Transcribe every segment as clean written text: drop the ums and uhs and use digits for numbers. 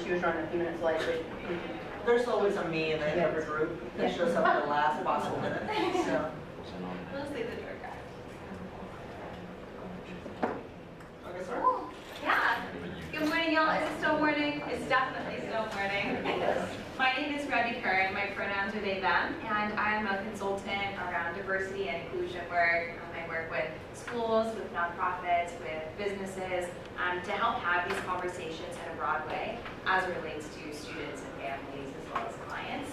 she was running a few minutes late, but There's always a me in every group that shows up at the last possible minute. So. We'll see the tour guide. Okay, sir. Yeah. Good morning, y'all. Is it still morning? It's definitely still morning. My name is Rebby Kern. My pronouns are they, them, and I am a consultant around diversity and inclusion work. I work with schools, with nonprofits, with businesses to help have these conversations in a broad way as it relates to students and families as well as clients.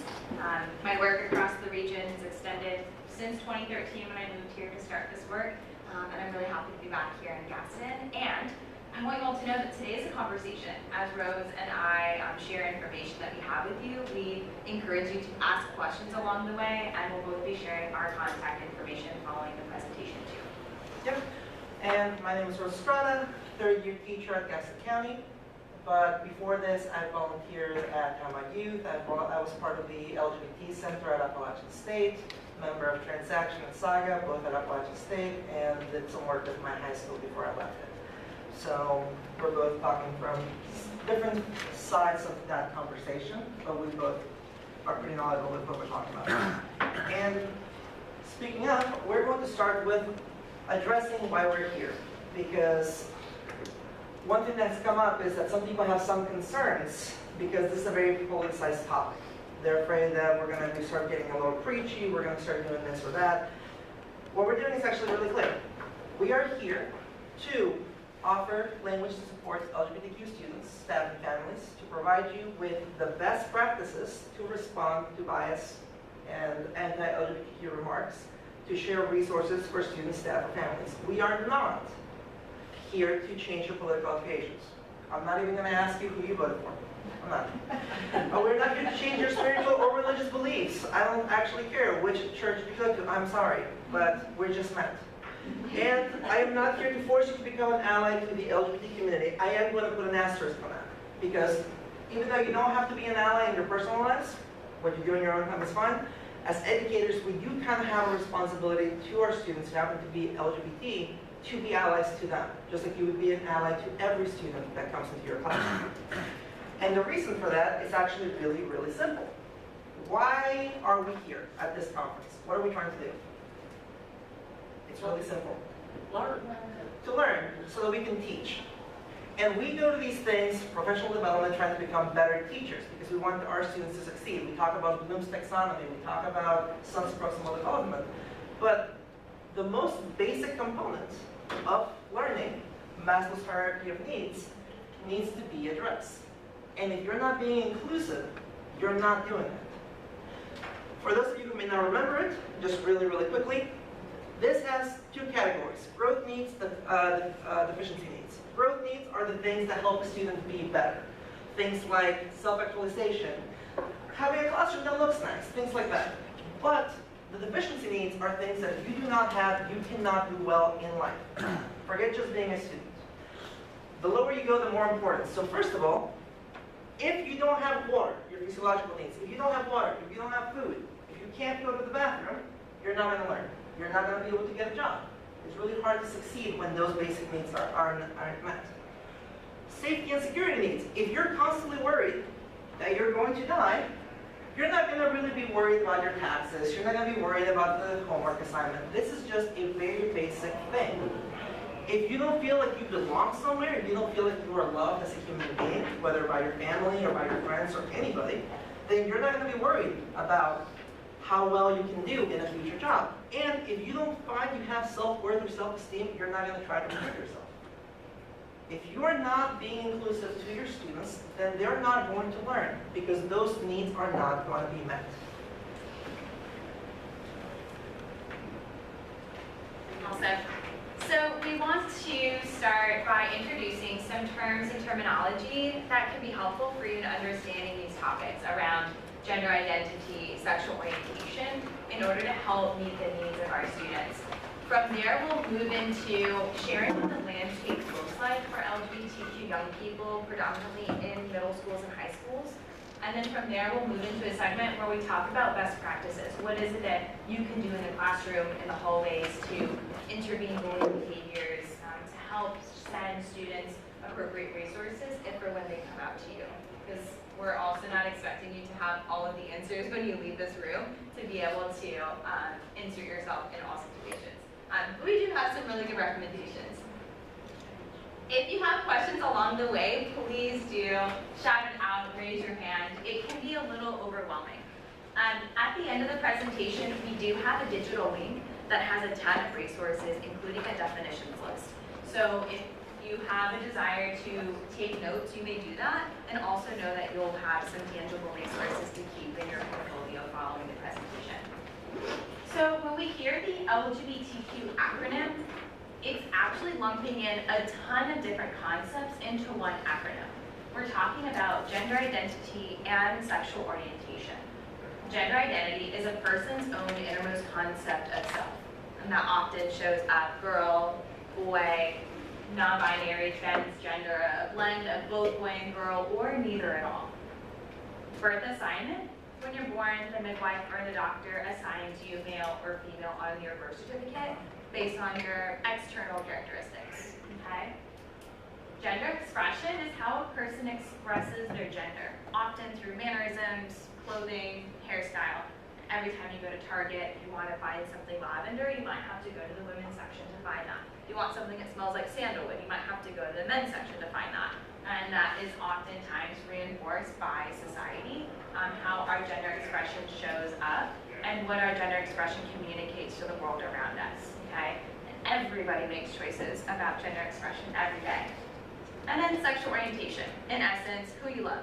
My work across the region has extended since 2013 when I moved here to start this work, and I'm really happy to be back here in Gaston. And I want you all to know that today is a conversation. As Rose and I share information that we have with you, we encourage you to ask questions along the way, and we'll both be sharing our contact information following the presentation too. Yep. And my name is Estrada, third-year teacher at Gaston County. But before this, I volunteered at my youth. I was part of the LGBT Center at Appalachian State, member of Transaction and Saga, both at Appalachian State, and did some work with my high school before I left it. So we're both talking from different sides of that conversation, but we both are pretty knowledgeable with what we're talking about. And speaking of, we're going to start with addressing why we're here, because one thing that's come up is that some people have some concerns because this is a very politicized topic. They're afraid that we're going to start getting a little preachy, we're going to start doing this or that. What we're doing is actually really clear. We are here to offer language that supports LGBTQ students, staff, and families, to provide you with the best practices to respond to bias and anti-LGBTQ remarks, to share resources for students, staff, and families. We are not here to change your political affiliations. I'm not even going to ask you who you voted for. I'm not. We're not here to change your spiritual or religious beliefs. I don't actually care which church you go to. I'm sorry, but we're just met. And I am not here to force you to become an ally to the LGBT community. I am going to put an asterisk on that. Because even though you don't have to be an ally in your personal lives, what you do in your own time is fine, as educators, we do kind of have a responsibility to our students who happen to be LGBT to be allies to them, just like you would be an ally to every student that comes into your classroom. And the reason for that is actually really, really simple. Why are we here at this conference? What are we trying to do? It's really simple. Learn. To learn, so that we can teach. And we go to these things, professional development, trying to become better teachers, because we want our students to succeed. We talk about Bloom's taxonomy, we talk about Sun's proximal development, but the most basic component of learning, Maslow's hierarchy of needs to be addressed. And if you're not being inclusive, you're not doing it. For those of you who may not remember it, just really, really quickly, this has two categories: growth needs, deficiency needs. Growth needs are the things that help a student be better. Things like self-actualization, having a classroom that looks nice, things like that. But the deficiency needs are things that if you do not have, you cannot do well in life. Forget just being a student. The lower you go, the more important. So first of all, if you don't have water, your physiological needs, if you don't have water, if you don't have food, if you can't go to the bathroom, you're not going to learn. You're not going to be able to get a job. It's really hard to succeed when those basic needs aren't met. Safety and security needs. If you're constantly worried that you're going to die, you're not going to really be worried about your taxes. You're not going to be worried about the homework assignment. This is just a very basic thing. If you don't feel like you belong somewhere, if you don't feel like you are loved as a human being, whether by your family or by your friends or anybody, then you're not going to be worried about how well you can do in a future job. And if you don't find you have self-worth or self-esteem, you're not going to try to improve yourself. If you are not being inclusive to your students, then they're not going to learn, because those needs are not going to be met. Awesome. So we want to start by introducing some terms and terminology that can be helpful for you in understanding these topics around gender identity, sexual orientation, in order to help meet the needs of our students. From there, we'll move into sharing what the landscape looks like for LGBTQ young people, predominantly in middle schools and high schools. And then from there, we'll move into a segment where we talk about best practices. What is it that you can do in the classroom, in the hallways, to intervene bullying behaviors, to help send students appropriate resources if or when they come out to you? Because we're also not expecting you to have all of the answers when you leave this room to be able to insert yourself in all situations. But we do have some really good recommendations. If you have questions along the way, please do shout it out, raise your hand. It can be a little overwhelming. At the end of the presentation, we do have a digital link that has a ton of resources, including a definitions list. So if you have a desire to take notes, you may do that, and also know that you'll have some tangible resources to keep in your portfolio following the presentation. So when we hear the LGBTQ acronym, it's actually lumping in a ton of different concepts into one acronym. We're talking about gender identity and sexual orientation. Gender identity is a person's own innermost concept of self, and that often shows up girl, boy, non-binary, transgender, a blend of both boy and girl, or neither at all. Birth assignment: when you're born, the midwife or the doctor assigns you male or female on your birth certificate based on your external characteristics, okay? Gender expression is how a person expresses their gender, often through mannerisms, clothing, hairstyle. Every time you go to Target, if you want to find something lavender, you might have to go to the women's section to find that. If you want something that smells like sandalwood, you might have to go to the men's section to find that. And that is oftentimes reinforced by society, how our gender expression shows up and what our gender expression communicates to the world around us, okay? And everybody makes choices about gender expression every day. And then sexual orientation, in essence, who you love.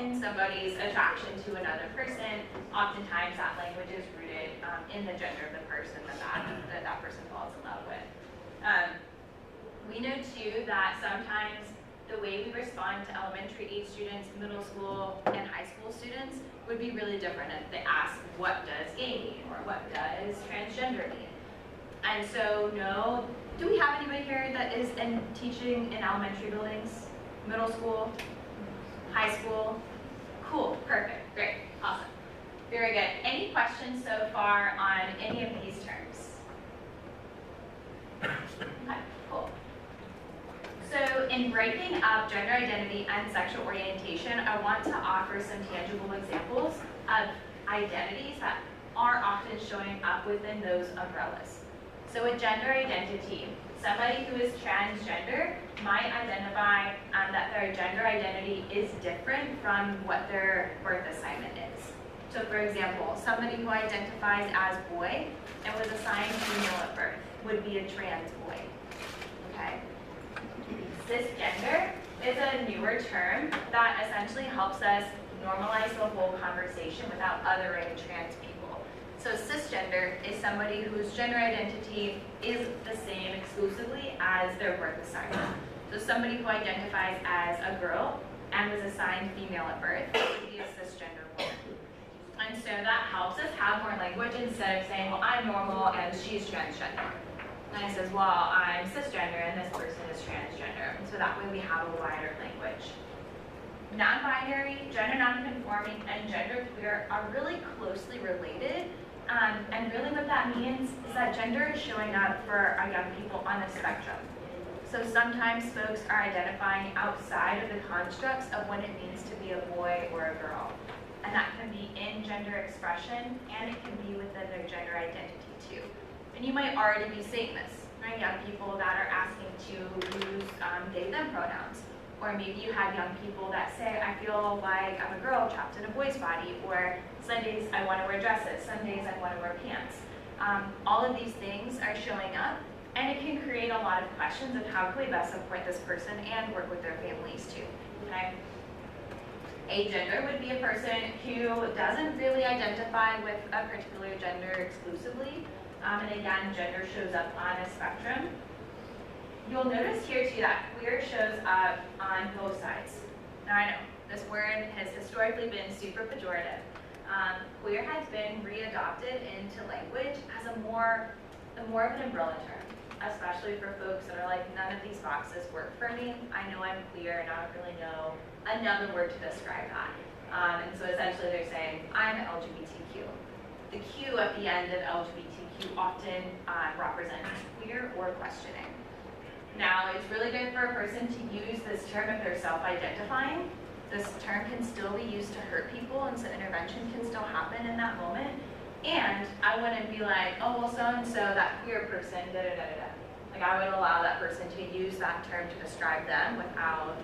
In somebody's attraction to another person, oftentimes that language is rooted in the gender of the person that person falls in love with. We know too that sometimes the way we respond to elementary age students, middle school, and high school students would be really different if they ask, what does gay mean, or what does transgender mean? And so no, do we have anybody here that is in teaching in elementary buildings, middle school, high school? Cool, perfect, great, awesome. Very good. Any questions so far on any of these terms? Okay, cool. So in breaking up gender identity and sexual orientation, I want to offer some tangible examples of identities that are often showing up within those umbrellas. So with gender identity, somebody who is transgender might identify that their gender identity is different from what their birth assignment is. So for example, somebody who identifies as boy and was assigned female at birth would be a trans boy, okay? Cisgender is a newer term that essentially helps us normalize the whole conversation without othering trans people. So cisgender is somebody whose gender identity is the same exclusively as their birth assignment. So somebody who identifies as a girl and was assigned female at birth would be a cisgender woman. And so that helps us have more language instead of saying, well, I'm normal and she's transgender. And it says, well, I'm cisgender and this person is transgender. And so that way we have a wider language. Non-binary, gender non-conforming, and gender queer are really closely related. And really what that means is that gender is showing up for our young people on a spectrum. So sometimes folks are identifying outside of the constructs of what it means to be a boy or a girl. And that can be in gender expression, and it can be within their gender identity too. And you might already be saying this, right? Young people that are asking to use they, them pronouns. Or maybe you have young people that say, I feel like I'm a girl trapped in a boy's body, or some days I want to wear dresses, some days I want to wear pants. All of these things are showing up, and it can create a lot of questions of how can we best support this person and work with their families too, okay? Agender would be a person who doesn't really identify with a particular gender exclusively, and again, gender shows up on a spectrum. You'll notice here too that queer shows up on both sides. Now I know, this word has historically been super pejorative. Queer has been readopted into language as a more of an umbrella term, especially for folks that are like, none of these boxes work for me. I know I'm queer and I don't really know another word to describe that. And so essentially they're saying, I'm LGBTQ. The Q at the end of LGBTQ often represents queer or questioning. Now, it's really good for a person to use this term if they're self-identifying, this term can still be used to hurt people, and so intervention can still happen in that moment. And I wouldn't be like, oh, well, so-and-so, that queer person, da-da-da-da-da. Like, I would allow that person to use that term to describe them without,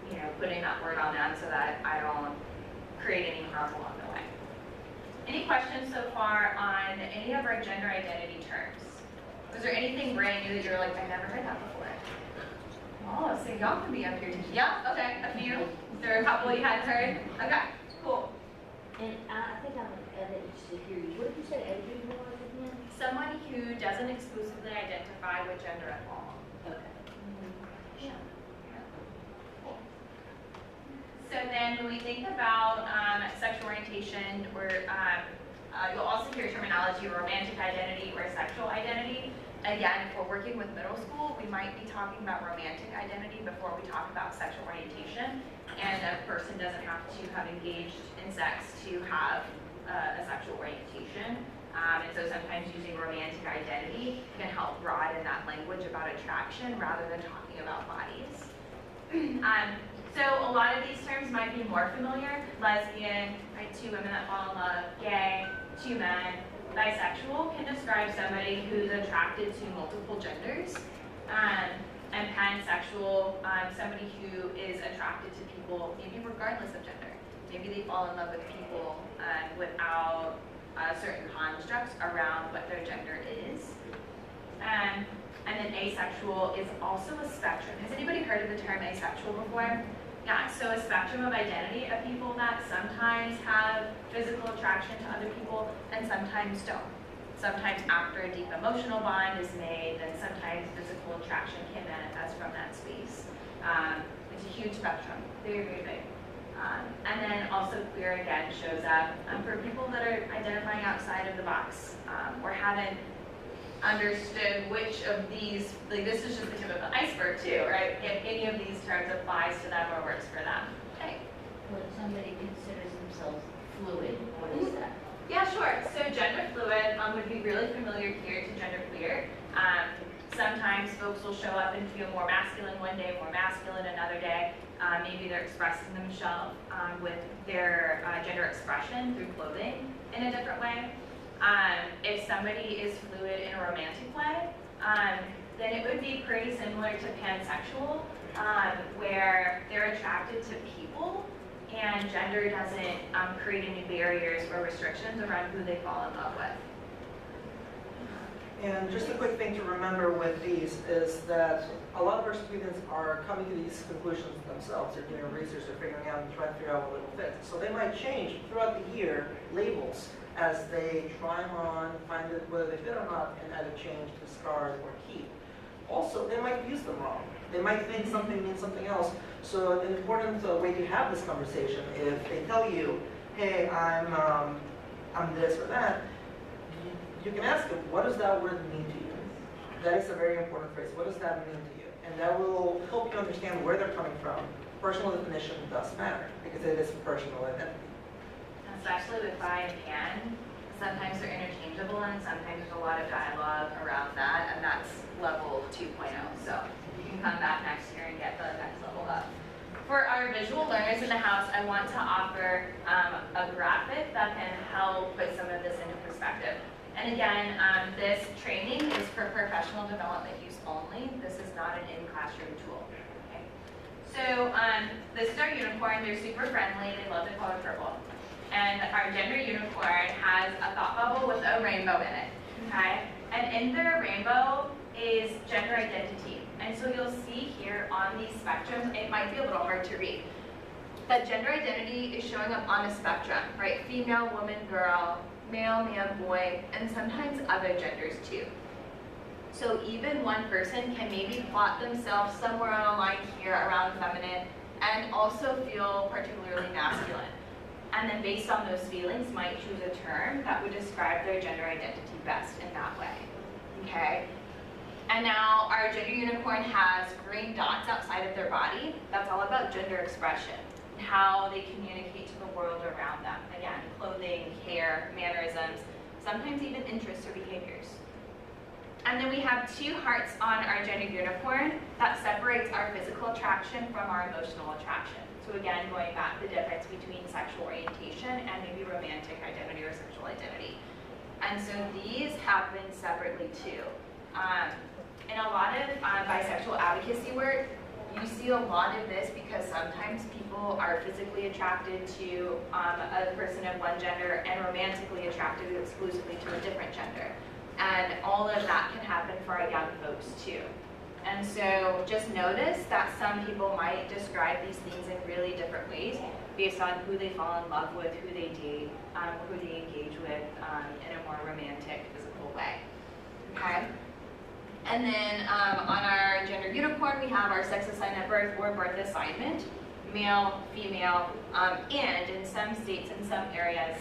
you know, putting that word on them so that I don't create any harm along the way. Any questions so far on any of our gender identity terms? Was there anything brand new that you're like, I never heard that before? Oh, so y'all can be up here. Yeah, okay, a few. There are a couple you hadn't heard? Okay, cool. And I think I'm interested to hear you. What did you say LGBT was again? Someone who doesn't exclusively identify with gender at all. Okay. Yeah. Cool. So then when we think about sexual orientation, you'll also hear terminology romantic identity or sexual identity. Again, if we're working with middle school, we might be talking about romantic identity before we talk about sexual orientation. And a person doesn't have to have engaged in sex to have a sexual orientation. And so sometimes using romantic identity can help broaden that language about attraction rather than talking about bodies. So a lot of these terms might be more familiar. Lesbian, right, 2 women that fall in love. Gay, 2 men. Bisexual can describe somebody who's attracted to multiple genders. And pansexual, somebody who is attracted to people maybe regardless of gender. Maybe they fall in love with people without certain constructs around what their gender is. And then asexual is also a spectrum. Has anybody heard of the term asexual before? Yeah, so a spectrum of identity of people that sometimes have physical attraction to other people and sometimes don't. Sometimes after a deep emotional bond is made, then sometimes physical attraction can manifest from that space. It's a huge spectrum, very, very big. And then also queer again shows up for people that are identifying outside of the box or haven't understood which of these, like this is just the tip of the iceberg too, right? If any of these terms applies to them or works for them. Okay. When somebody considers themselves fluid, what is that? Yeah, sure. So gender fluid would be really familiar here to gender queer. Sometimes folks will show up and feel more masculine one day, more masculine another day. Maybe they're expressing themselves with their gender expression through clothing in a different way. If somebody is fluid in a romantic way, then it would be pretty similar to pansexual, where they're attracted to people and gender doesn't create any barriers or restrictions around who they fall in love with. And just a quick thing to remember with these is that a lot of our students are coming to these conclusions themselves. They're doing research, they're figuring out and trying to figure out what will fit. So they might change throughout the year labels as they try them on, find it whether they fit or not, and either change, discard, or keep. Also, they might use them wrong. They might think something means something else. So an important way to have this conversation, if they tell you, hey, I'm this or that, you can ask them, what does that word mean to you? That is a very important phrase. What does that mean to you? And that will help you understand where they're coming from. Personal definition does matter because it is personal identity. Especially with bi and pan, sometimes they're interchangeable and sometimes there's a lot of dialogue around that, and that's level 2.0. So you can come back next year and get the next level up. For our visual learners in the house, I want to offer a graphic that can help put some of this into perspective. And again, this training is for professional development use only. This is not an in-classroom tool. Okay? So this is our unicorn. They're super friendly. They love the color purple. And our gender unicorn has a thought bubble with a rainbow in it. Okay? And in their rainbow is gender identity. And so you'll see here on these spectrums, it might be a little hard to read. But gender identity is showing up on a spectrum, right? Female, woman, girl, male, man, boy, and sometimes other genders too. So even one person can maybe plot themselves somewhere on a line here around feminine and also feel particularly masculine. And then based on those feelings might choose a term that would describe their gender identity best in that way. Okay? And now our gender unicorn has green dots outside of their body. That's all about gender expression, how they communicate to the world around them. Again, clothing, hair, mannerisms, sometimes even interests or behaviors. And then we have 2 hearts on our gender unicorn that separates our physical attraction from our emotional attraction. So again, going back to the difference between sexual orientation and maybe romantic identity or sexual identity. And so these happen separately too. In a lot of bisexual advocacy work, you see a lot of this because sometimes people are physically attracted to a person of one gender and romantically attracted exclusively to a different gender. And all of that can happen for our young folks too. And so just notice that some people might describe these things in really different ways based on who they fall in love with, who they date, who they engage with in a more romantic, physical way. Okay? And then on our gender unicorn, we have our sex assigned at birth or birth assignment, male, female, and in some states, in some areas,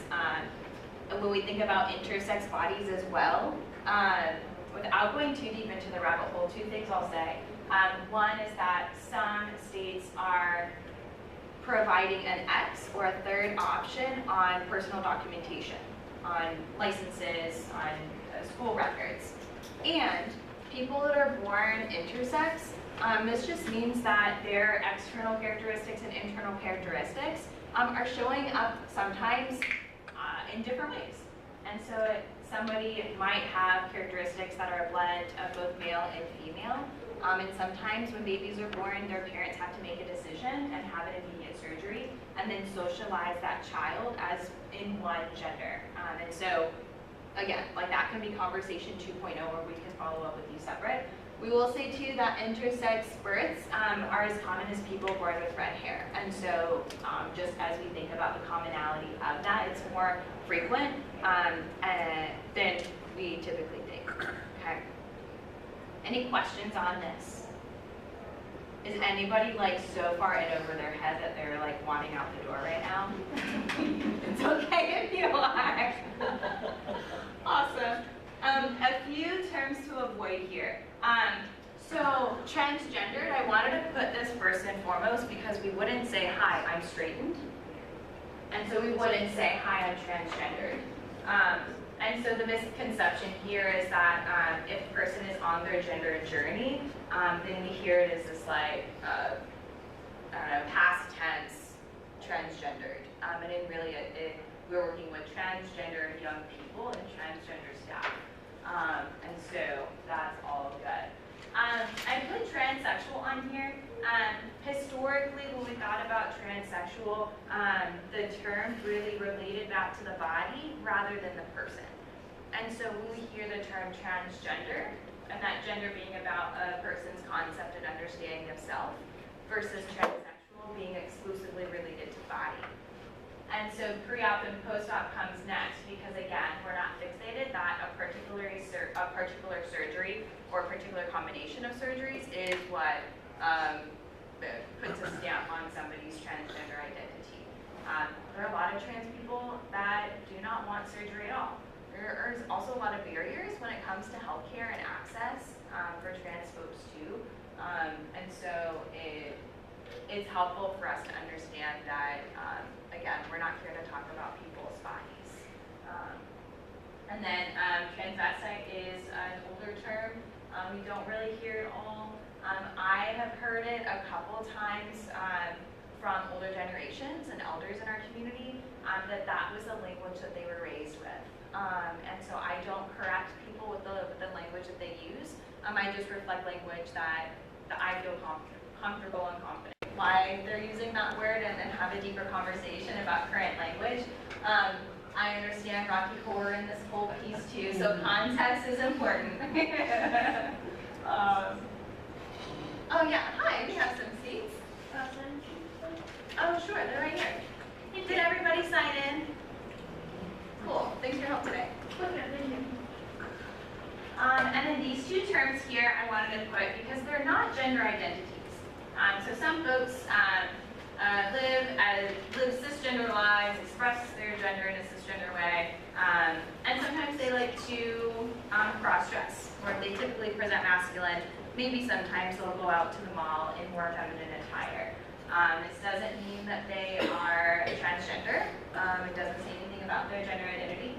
when we think about intersex bodies as well, without going too deep into the rabbit hole, two things I'll say. One is that some states are providing an X or a third option on personal documentation, on licenses, on school records. And people that are born intersex, this just means that their external characteristics and internal characteristics are showing up sometimes in different ways. And so somebody might have characteristics that are a blend of both male and female. And sometimes when babies are born, their parents have to make a decision and have an immediate surgery and then socialize that child as in one gender. And so, again, like that can be conversation 2.0 where we can follow up with you separate. We will say too that intersex births are as common as people born with red hair. And so just as we think about the commonality of that, it's more frequent than we typically think. Okay. Any questions on this? Is anybody like so far in over their head that they're like wanting out the door right now? It's okay if you are. Awesome. A few terms to avoid here. So transgendered, I wanted to put this first and foremost because we wouldn't say, hi, I'm straightened. And so we wouldn't say, hi, I'm transgendered. And so the misconception here is that if a person is on their gender journey, then we hear it as this like, I don't know, past tense, transgendered. And then really we're working with transgender young people and transgender staff. And so that's all good. I put transsexual on here. Historically, when we thought about transsexual, the term really related back to the body rather than the person. And so when we hear the term transgender, and that gender being about a person's concept and understanding of self, versus transsexual being exclusively related to body. And so pre-op and post-op comes next because, again, we're not fixated that a particular surgery or a particular combination of surgeries is what puts a stamp on somebody's transgender identity. There are a lot of trans people that do not want surgery at all. There is also a lot of barriers when it comes to healthcare and access for trans folks too. And so it's helpful for us to understand that, again, we're not here to talk about people's bodies. And then transvestite is an older term. We don't really hear it all. I have heard it a couple times from older generations and elders in our community that was the language that they were raised with. And so I don't correct people with the language that they use. I just reflect language that I feel comfortable and confident. Why they're using that word and then have a deeper conversation about current language. I understand Rocky Horror in this whole piece too, so context is important. Oh yeah, hi, we have some seats. Oh sure, they're right here. Did everybody sign in? Cool, thanks for your help today. And then these two terms here I wanted to put because they're not gender identities. So some folks live cisgender lives, express their gender in a cisgender way, and sometimes they like to cross-dress, or they typically present masculine. Maybe sometimes they'll go out to the mall in more feminine attire. This doesn't mean that they are transgender. It doesn't say anything about their gender identity.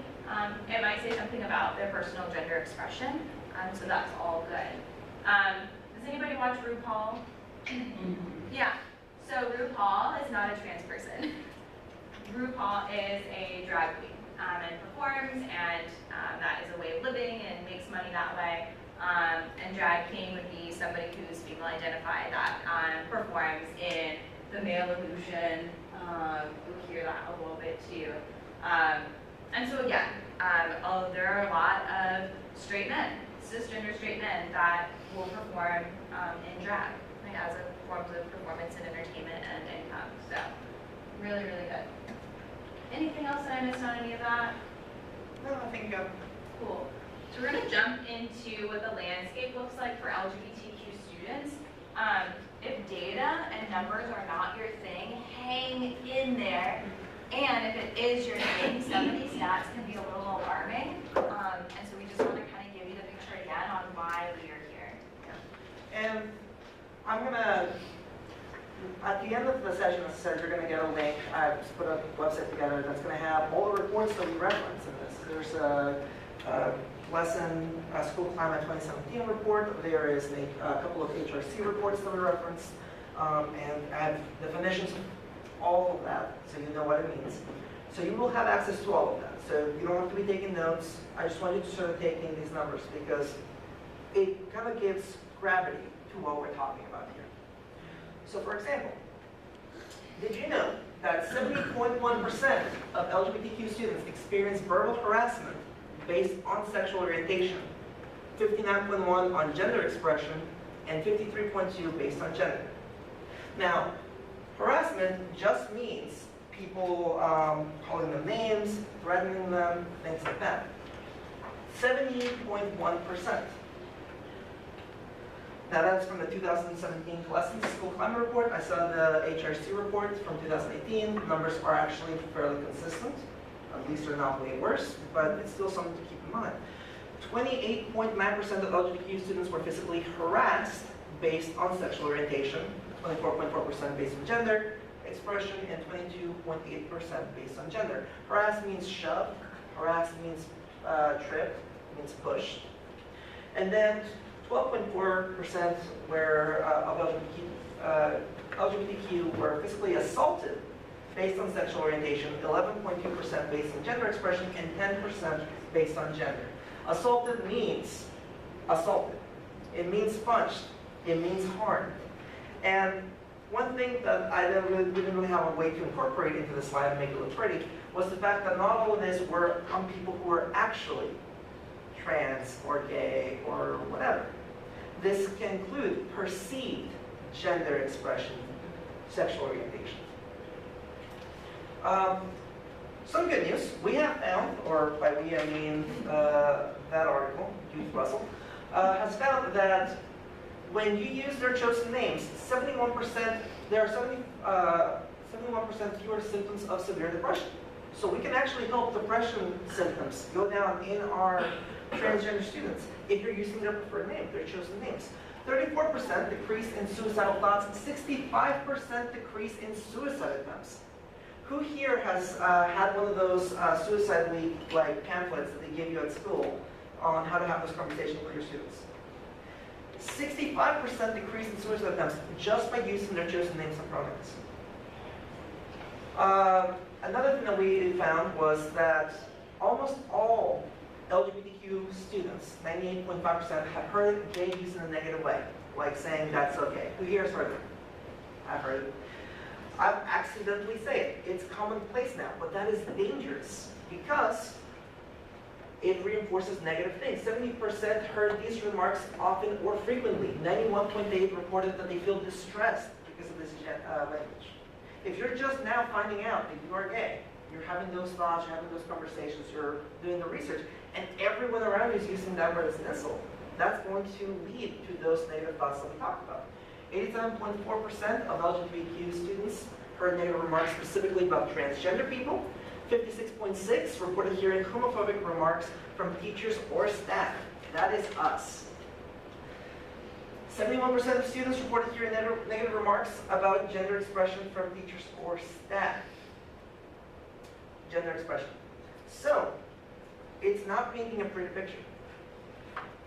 It might say something about their personal gender expression, so that's all good. Does anybody watch RuPaul? Yeah. So RuPaul is not a trans person. RuPaul is a drag queen and performs, and that is a way of living and makes money that way. And drag king would be somebody who's female identified that performs in the male illusion. You'll hear that a little bit too. And so again, there are a lot of straight men, cisgender straight men that will perform in drag, like as a form of performance and entertainment and income. So really, really good. Anything else that I missed on any of that? No, I think Cool. So we're going to jump into what the landscape looks like for LGBTQ students. If data and numbers are not your thing, hang in there. And if it is your thing, some of these stats can be a little alarming. And so we just want to kind of give you the picture again on why we are here. And I'm gonna, at the end of the session, as I said, you're gonna get a link. I just put a website together that's gonna have all the reports that we reference in this. There's a school climate 2017 report. There is a couple of HRC reports that we reference, and I have definitions of all of that, so you know what it means. So you will have access to all of that. So you don't have to be taking notes. I just want you to start taking these numbers because it kind of gives gravity to what we're talking about here. So for example, did you know that 70.1% of LGBTQ students experience verbal harassment based on sexual orientation, 59.1% on gender expression, and 53.2% based on gender? Now, harassment just means people calling them names, threatening them, things like that. 78.1%. Now that's from the 2017 Gaston School Climate Report. I saw the HRC report from 2018. The numbers are actually fairly consistent. At least they're not way worse, but it's still something to keep in mind. 28.9% of LGBTQ students were physically harassed based on sexual orientation, 24.4% based on gender expression, and 22.8% based on gender. Harass means shove, harass means trip, means pushed. And then 12.4% of LGBTQ were physically assaulted based on sexual orientation, 11.2% based on gender expression, and 10% based on gender. Assaulted means assaulted. It means punched. It means harmed. And one thing that I didn't really have a way to incorporate into the slide and make it look pretty was the fact that not all of this were on people who were actually trans or gay or whatever. This can include perceived gender expression, sexual orientation. Some good news. We have found, or by we I mean that article, Youth Russell, has found that when you use their chosen names, 71%, there are 71% fewer symptoms of severe depression. So we can actually help depression symptoms go down in our transgender students if you're using their preferred name, their chosen names. 34% decrease in suicidal thoughts, 65% decrease in suicide attempts. Who here has had one of those suicide week like pamphlets that they give you at school on how to have this conversation with your students? 65% decrease in suicide attempts just by using their chosen names and pronouns. Another thing that we found was that almost all LGBTQ students, 98.5%, have heard gay used in a negative way, like saying that's okay. Who here has heard it? I've heard it. I've accidentally said it. It's commonplace now, but that is dangerous because it reinforces negative things. 70% heard these remarks often or frequently. 91.8% reported that they feel distressed because of this language. If you're just now finding out that you are gay, you're having those thoughts, you're having those conversations, you're doing the research, and everyone around you is using that word as an insult, that's going to lead to those negative thoughts that we talked about. 87.4% of LGBTQ students heard negative remarks specifically about transgender people. 56.6% reported hearing homophobic remarks from teachers or staff. That is us. 71% of students reported hearing negative remarks about gender expression from teachers or staff. Gender expression. So, it's not painting a pretty picture.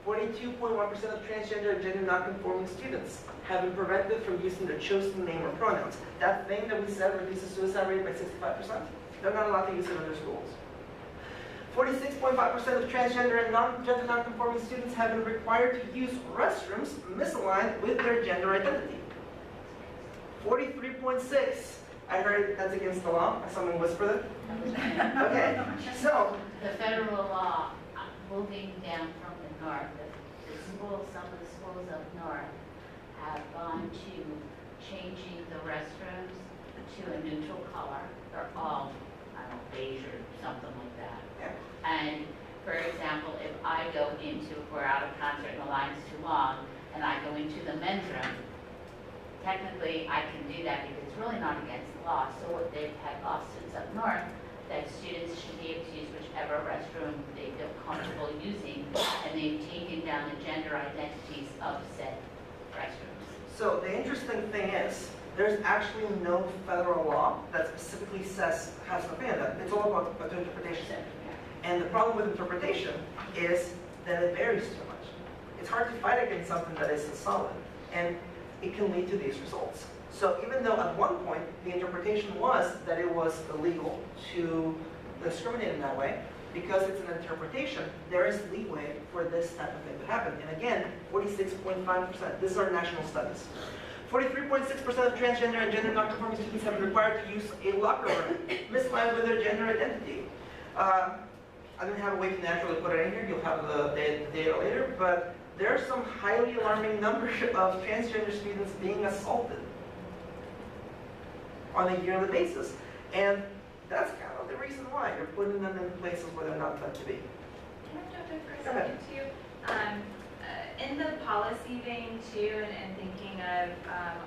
42.1% of transgender and gender nonconforming students have been prevented from using their chosen name or pronouns. That thing that we said reduces suicide rate by 65%, they're not allowed to use it in their schools. 46.5% of transgender and gender nonconforming students have been required to use restrooms misaligned with their gender identity. 43.6%, I heard that's against the law. Someone whispered it. Okay, so The federal law, moving down from the north, the schools, some of the schools up north have gone to changing the restrooms to a neutral color. They're all, I don't know, beige or something like that. yeah. And for example, if I go into, if we're out of concert and the line's too long, and I go into the men's room, technically I can do that because it's really not against the law. So what they've had lawsuits up north, that students should be able to use whichever restroom they feel comfortable using, and they've taken down the gender identities of said restrooms. So the interesting thing is, there's actually no federal law that specifically says has an opinion on that. It's all about interpretation. And the problem with interpretation is that it varies too much. It's hard to fight against something that isn't solid, and it can lead to these results. So even though at one point the interpretation was that it was illegal to discriminate in that way, because it's an interpretation, there is leeway for this type of thing to happen. And again, 46.5%, these are national studies. 43.6% of transgender and gender nonconforming students have been required to use a locker room misaligned with their gender identity. I didn't have a way to naturally put it in here, you'll have the data later, but there are some highly alarming numbers of transgender students being assaulted on a yearly basis. And that's kind of the reason why you're putting them in places where they're not meant to be. Can I jump in for a second too? In the policy vein too, and thinking of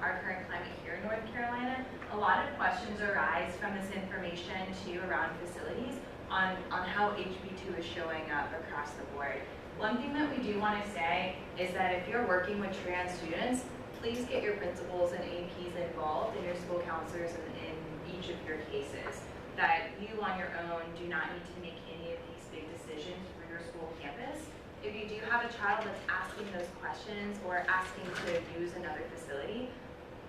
our current climate here in North Carolina, a lot of questions arise from this information too around facilities on how HB2 is showing up across the board. One thing that we do want to say is that if you're working with trans students, please get your principals and APs involved and your school counselors in each of your cases. That you on your own do not need to make any of these big decisions for your school campus. If you do have a child that's asking those questions or asking to use another facility,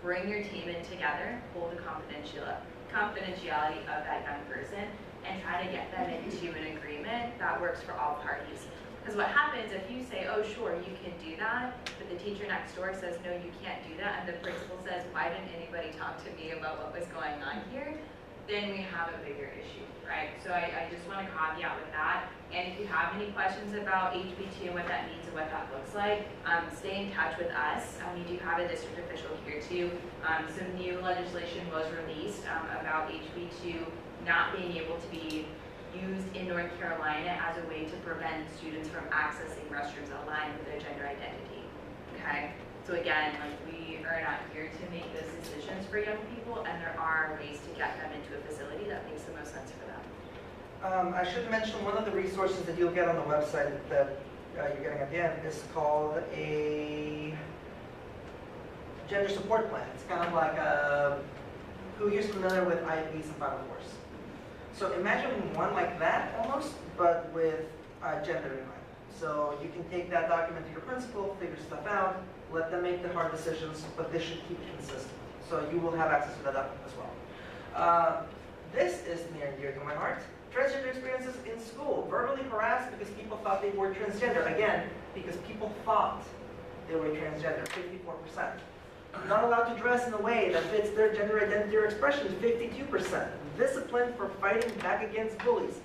bring your team in together, hold the confidentiality of that young person, and try to get them into an agreement that works for all parties. Because what happens if you say, oh sure, you can do that, but the teacher next door says, no, you can't do that, and the principal says, why didn't anybody talk to me about what was going on here? Then we have a bigger issue, right? So I just want to caveat with that. And if you have any questions about HB2 and what that means and what that looks like, stay in touch with us. We do have a district official here too. Some new legislation was released about HB2 not being able to be used in North Carolina as a way to prevent students from accessing restrooms aligned with their gender identity, okay? So again, like, we are not here to make those decisions for young people, and there are ways to get them into a facility that makes the most sense for them. I should mention one of the resources that you'll get on the website that you're getting at the end is called a gender support plan. It's kind of like who you're familiar with IEPs and 504s. So imagine one like that almost, but with gender in mind. So you can take that document to your principal, figure stuff out, let them make the hard decisions, but they should keep it consistent. So you will have access to that document as well. This is near and dear to my heart. Transgender experiences in school. Verbally harassed because people thought they were transgender. Again, because people thought they were transgender, 54%. Not allowed to dress in a way that fits their gender identity or expression, 52%. Disciplined for fighting back against bullies,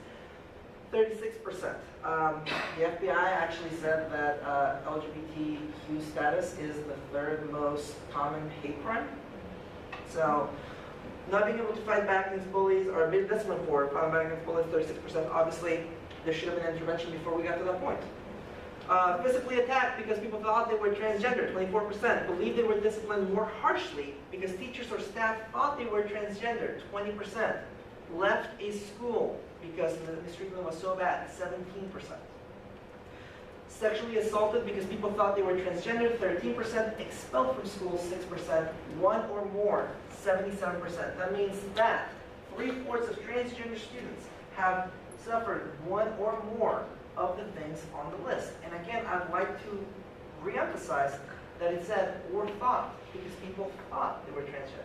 36%. The FBI actually said that LGBTQ status is the third most common hate crime. So, not being able to fight back against bullies, or being disciplined for fighting back against bullies, 36%. Obviously, there should have been intervention before we got to that point. Physically attacked because people thought they were transgender, 24%. Believed they were disciplined more harshly because teachers or staff thought they were transgender, 20%. Left a school because the mistreatment was so bad, 17%. Sexually assaulted because people thought they were transgender, 13%. Expelled from school, 6%. One or more, 77%. That means that 3/4 of transgender students have suffered one or more of the things on the list. And again, I'd like to re-emphasize that it said or thought, because people thought they were transgender.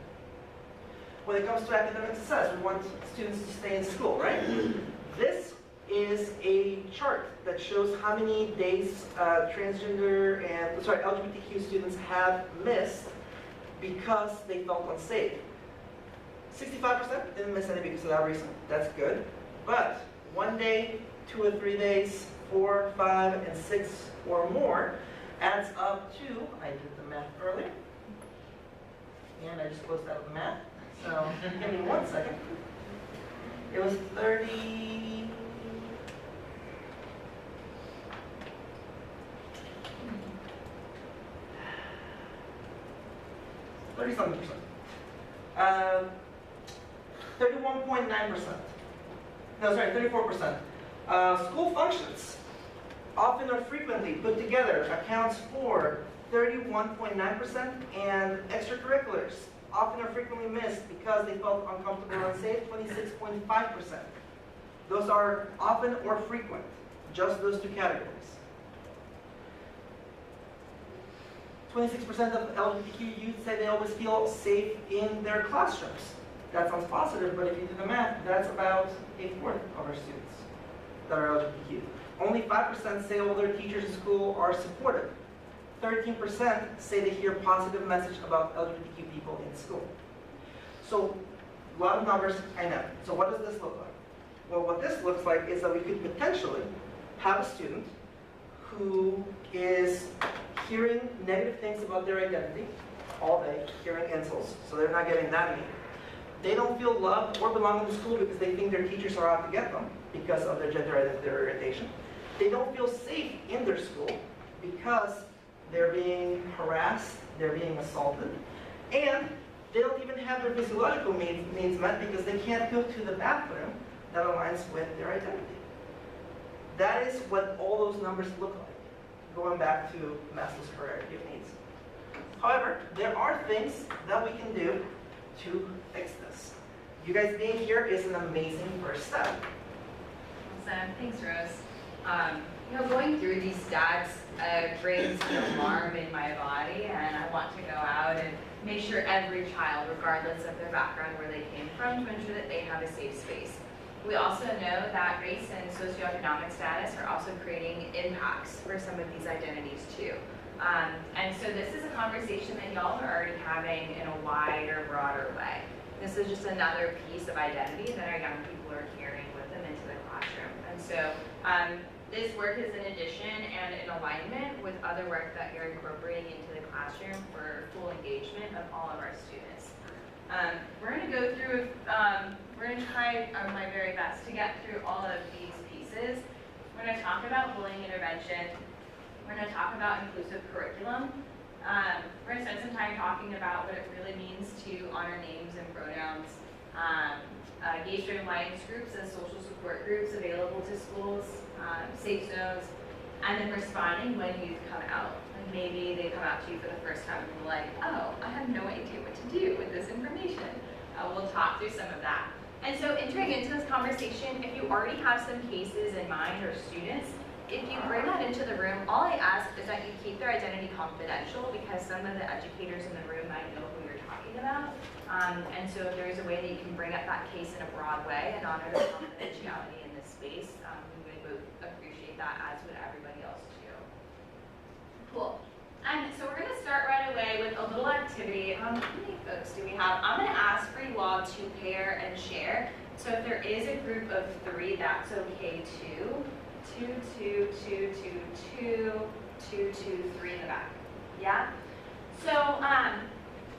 When it comes to academic success, we want students to stay in school, right? This is a chart that shows how many days LGBTQ students have missed because they felt unsafe. 65% didn't miss any because of that reason. That's good. But 1 day, 2 or 3 days, 4, 5, and 6 or more adds up to, I did the math earlier, and I just closed out the math. So give me 1 second. It was 30. Something percent. 31.9%. No, sorry, 34%. School functions, often or frequently put together, accounts for 31.9%, and extracurriculars, often or frequently missed because they felt uncomfortable or unsafe, 26.5%. Those are often or frequent, just those two categories. 26% of LGBTQ youth say they always feel safe in their classrooms. That sounds positive, but if you do the math, that's about 1/4 of our students that are LGBTQ. Only 5% say all their teachers in school are supportive. 13% say they hear positive message about LGBTQ people in school. So, a lot of numbers, I know. So what does this look like? Well, what this looks like is that we could potentially have a student who is hearing negative things about their identity all day, hearing insults, so they're not getting that mean. They don't feel loved or belong in the school because they think their teachers are out to get them because of their gender identity or orientation. They don't feel safe in their school because they're being harassed, they're being assaulted, and they don't even have their physiological needs met because they can't go to the bathroom that aligns with their identity. That is what all those numbers look like, going back to Maslow's hierarchy of needs. However, there are things that we can do to fix this. You guys being here is an amazing first step. Awesome, thanks Rose. Going through these stats brings an alarm in my body, and I want to go out and make sure every child, regardless of their background, where they came from, to ensure that they have a safe space. We also know that race and socioeconomic status are also creating impacts for some of these identities too. And so this is a conversation that y'all are already having in a wider, broader way. This is just another piece of identity that our young people are carrying with them into the classroom. And so this work is in addition and in alignment with other work that you're incorporating into the classroom for full engagement of all of our students. We're going to go through, we're going to try my very best to get through all of these pieces. We're going to talk about bullying intervention. We're going to talk about inclusive curriculum. We're going to spend some time talking about what it really means to honor names and pronouns. Gay, straight, and alliance groups and social support groups available to schools, safe zones, and then responding when youth come out. Like maybe they come out to you for the first time and you're like, oh, I have no idea what to do with this information. We'll talk through some of that. And so entering into this conversation, if you already have some cases in mind or students, if you bring that into the room, all I ask is that you keep their identity confidential because some of the educators in the room might know who you're talking about. And so if there's a way that you can bring up that case in a broad way and honor the confidentiality in this space, we would both appreciate that, as would everybody else too. Cool. And so we're going to start right away with a little activity. How many folks do we have? I'm going to ask for you all to pair and share. So if there is a group of 3, that's okay too. 2, 2, 2, 2, 2, 2, 2, 3 in the back. Yeah? So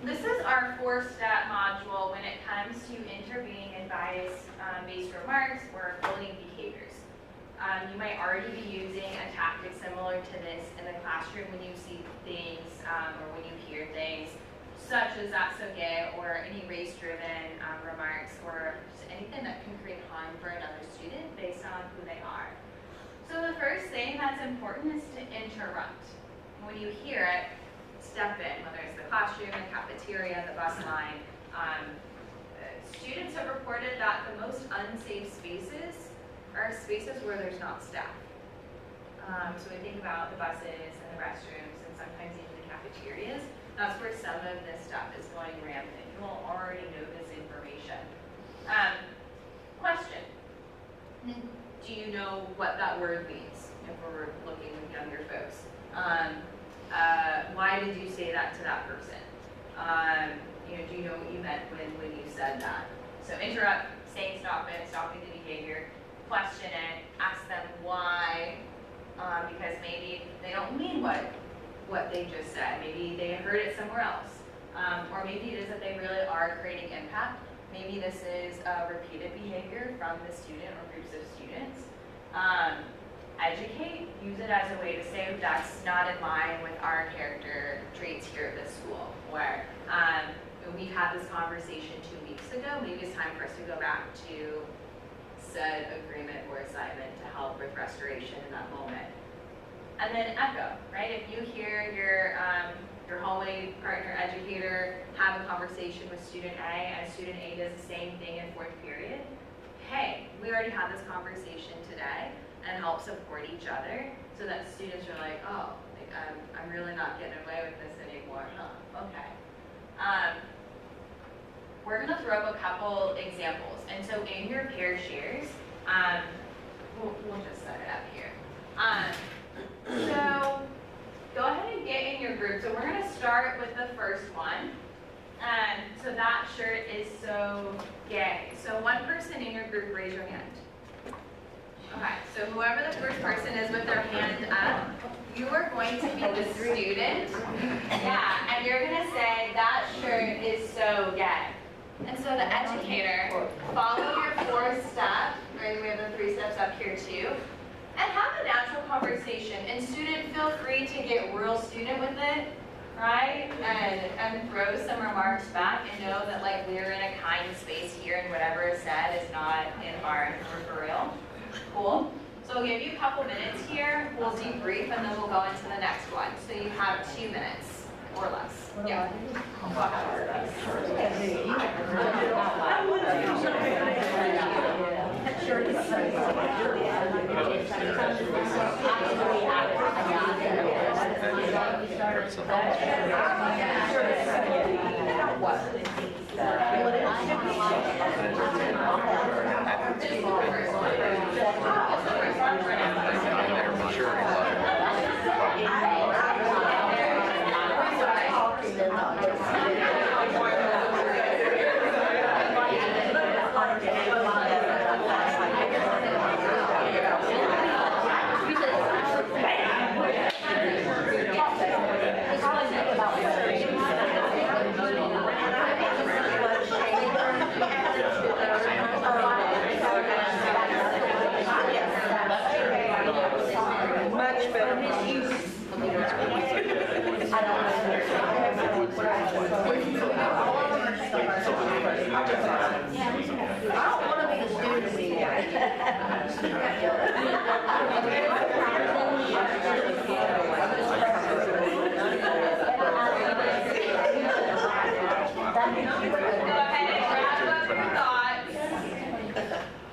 this is our 4-step module when it comes to intervening in bias-based remarks or bullying behaviors. You might already be using a tactic similar to this in the classroom when you see things or when you hear things such as "that's so gay" or any race-driven remarks or just anything that can create harm for another student based on who they are. So the first thing that's important is to interrupt. When you hear it, step in, whether it's the classroom, the cafeteria, the bus line. Students have reported that the most unsafe spaces are spaces where there's not staff. So we think about the buses and the restrooms and sometimes even the cafeterias. That's where some of this stuff is going rampant. You all already know this information. Question. Do you know what that word means if we're looking with younger folks? Why did you say that to that person? Do you know what you meant when you said that? So interrupt, say stop it, stopping the behavior, question it, ask them why, because maybe they don't mean what they just said. Maybe they heard it somewhere else. Or maybe it is that they really are creating impact. Maybe this is a repeated behavior from the student or groups of students. Educate, use it as a way to say that's not in line with our character traits here at this school. Where we had this conversation 2 weeks ago, maybe it's time for us to go back to said agreement or assignment to help with restoration in that moment. And then echo, right? If you hear your hallway partner educator have a conversation with student A and student A does the same thing in 4th period, hey, we already had this conversation today, and help support each other so that students are like, oh, like, I'm really not getting away with this anymore, huh? Okay. We're gonna throw up a couple examples. And so in your pair shares, we'll just set it up here. So go ahead and get in your group. So we're gonna start with the first one. So that shirt is so gay. So one person in your group, raise your hand. Okay, so whoever the first person is with their hand up, you are going to be the student. Yeah, and you're gonna say, that shirt is so gay. And so the educator, follow your 4th step, right? We have the 3 steps up here too. And have a natural conversation. And student, feel free to get real student with it, right? And throw some remarks back and know that like we're in a kind space here and whatever is said is not in harm or for real. Cool. So we'll give you a couple minutes here. We'll debrief and then we'll go into the next one. So you have 2 minutes or less. Yeah.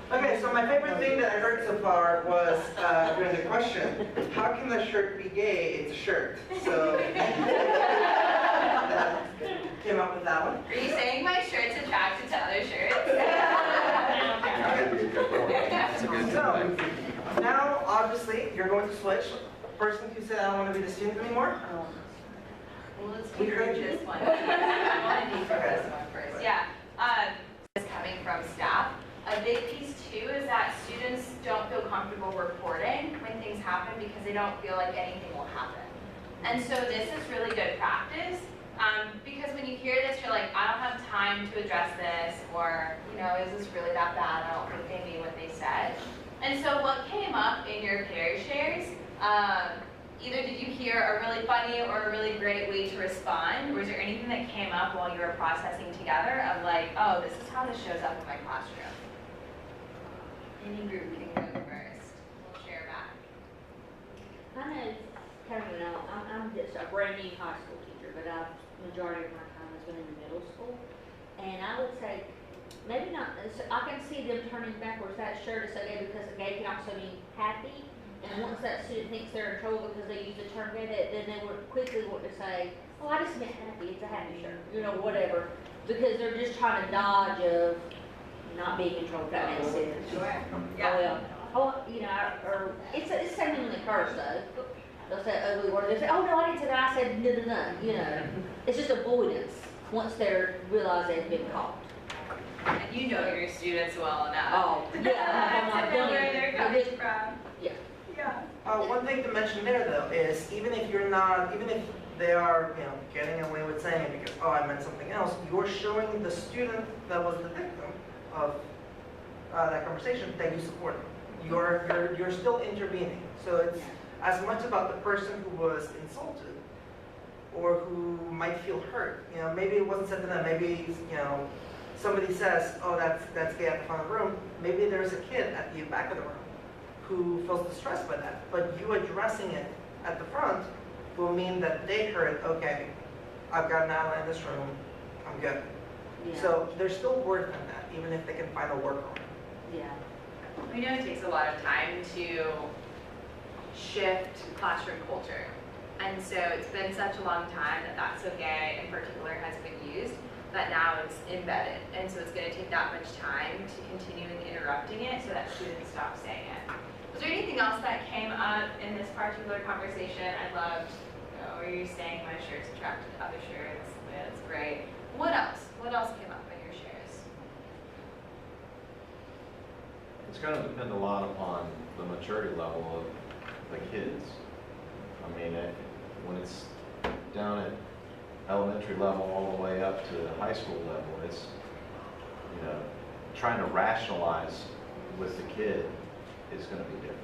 Okay, so my favorite thing that I heard so far was during the question, how can the shirt be gay? It's a shirt. So came up with that one. Are you saying my shirt's attracted to other shirts? So now, obviously, you're going to switch. Person who said I don't want to be the student anymore. Well, let's debrief this one. I want to debrief this one first. Yeah. This is coming from staff. A big piece too is that students don't feel comfortable reporting when things happen because they don't feel like anything will happen. And so this is really good practice because when you hear this, you're like, I don't have time to address this, or, you know, is this really that bad? I don't think they mean what they said. And so what came up in your pair shares, either did you hear a really funny or a really great way to respond, or was there anything that came up while you were processing together of like, oh, this is how this shows up in my classroom? Any group can go first. We'll share back. I know, kind of know, I'm just a brand new high school teacher, but majority of my time has been in the middle school. And I would say, maybe not, so I can see them turning backwards, that shirt is so gay because gay can also mean happy. and once that student thinks they're in trouble because they use the term gay, then they would quickly want to say, oh, I just meant happy, it's a happy shirt, you know, whatever. Because they're just trying to dodge of not being in trouble, if that makes sense. Sure. Oh, Yeah. well, oh, you know, or, it's the same thing when they curse though. They'll say ugly word, they'll say, oh, no, I didn't say that, I said no, you know. It's just avoidance, once they're, realize they've been caught. And you know your students well enough. Oh, yeah, I'm not To know doing where it. they're I coming just- from. Yeah. Yeah. One thing to mention there though is even if you're not, even if they are, you know, getting away with saying it because, oh, I meant something else, you're showing the student that was the victim of that conversation that you support them. You're still intervening. So it's as much about the person who was insulted or who might feel hurt. You know, maybe it wasn't said to them. Maybe, you know, somebody says, oh, that's gay at the front of the room. Maybe there's a kid at the back of the room who feels distressed by that. But you addressing it at the front will mean that they heard, okay, I've got an ally in this room, I'm good. Yeah. So there's still worth in that, even if they can find a workaround. Yeah. We know it takes a lot of time to shift classroom culture. And so it's been such a long time that "that's okay" in particular has been used, that now it's embedded. And so it's going to take that much time to continue interrupting it so that students stop saying it. Was there anything else that came up in this particular conversation? I loved, were you saying my shirt's attracted to other shirts? That's great. What else? What else came up in your shares? It's going to depend a lot upon the maturity level of the kids. I mean, when it's down at elementary level all the way up to high school level, it's, you know, trying to rationalize with the kid is going to be different.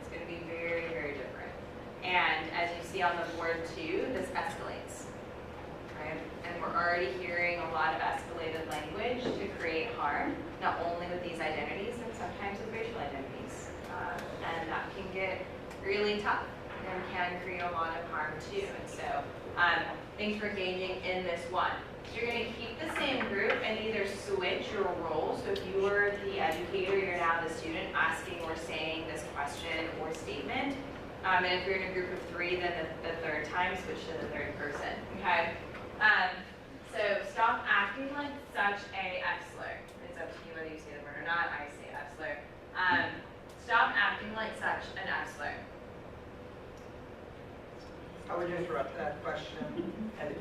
It's going to be very, very different. And as you see on the board too, this escalates, right? And we're already hearing a lot of escalated language to create harm, not only with these identities, but sometimes with racial identities. And that can get really tough and can create a lot of harm too. And so thanks for engaging in this one. You're going to keep the same group and either switch your roles. So if you were the educator, you're now the student asking or saying this question or statement. And if you're in a group of 3, then the third time, switch to the third person. Okay? So stop acting like such a F slur. It's up to you whether you say the word or not. I say F slur. Stop acting like such an F slur. I would interrupt that question. And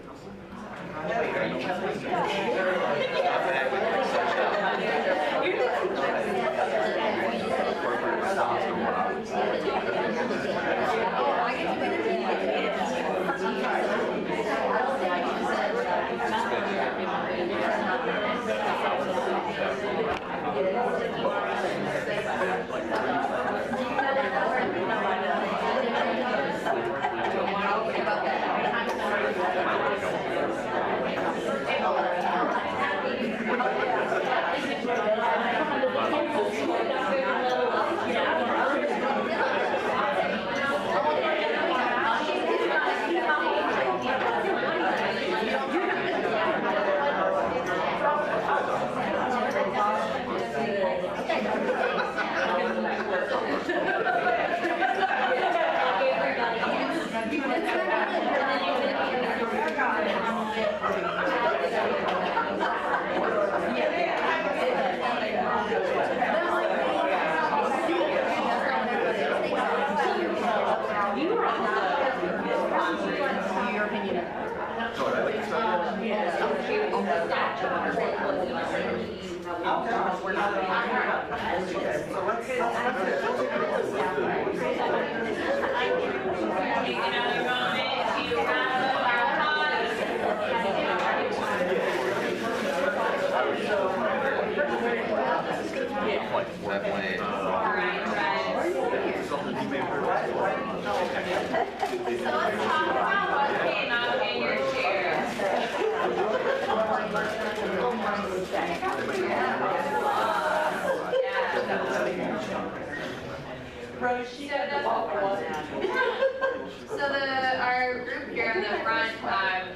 Our group here in the front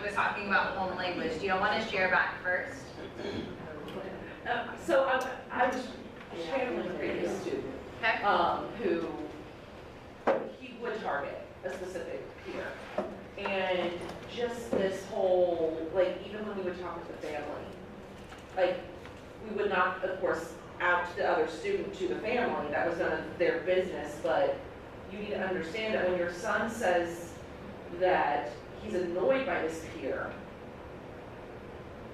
was talking about home language. Do you want to share back first? So I was sharing with a previous student. Okay. Okay. Who he would target a specific peer. And just this whole, like, even when we would talk with the family, like, we would not, of course, out the other student to the family, that was none of their business, but you need to understand that when your son says that he's annoyed by this peer,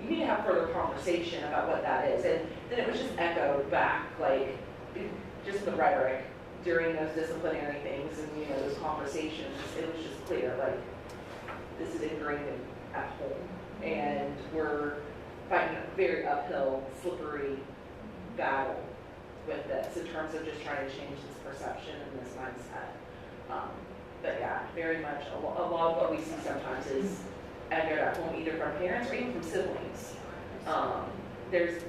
you need to have further conversation about what that is. And then it was just echoed back, like, just the rhetoric during those disciplinary things and, you know, those conversations. It was just clear, like, this is ingrained at home, and we're fighting a very uphill, slippery battle with this in terms of just trying to change this perception and this mindset. But yeah, very much a lot of what we see sometimes is echoed at home, either from parents or even from siblings. There's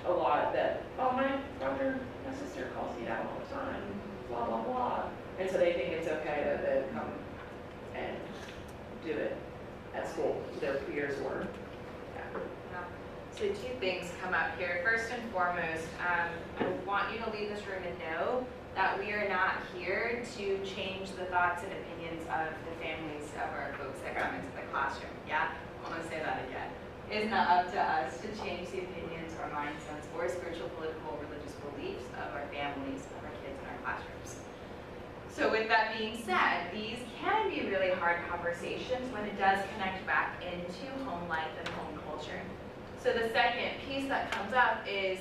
a lot that, oh, my sister calls me that all the time, blah, blah, blah. And so they think it's okay to come and do it at school to their peers or, yeah. So two things come up here. First and foremost, I want you to leave this room and know that we are not here to change the thoughts and opinions of the families of our folks that come into the classroom. Yeah, I want to say that again. It's not up to us to change the opinions or mindsets or spiritual, political, religious beliefs of our families, of our kids in our classrooms. So with that being said, these can be really hard conversations when it does connect back into home life and home culture. So the second piece that comes up is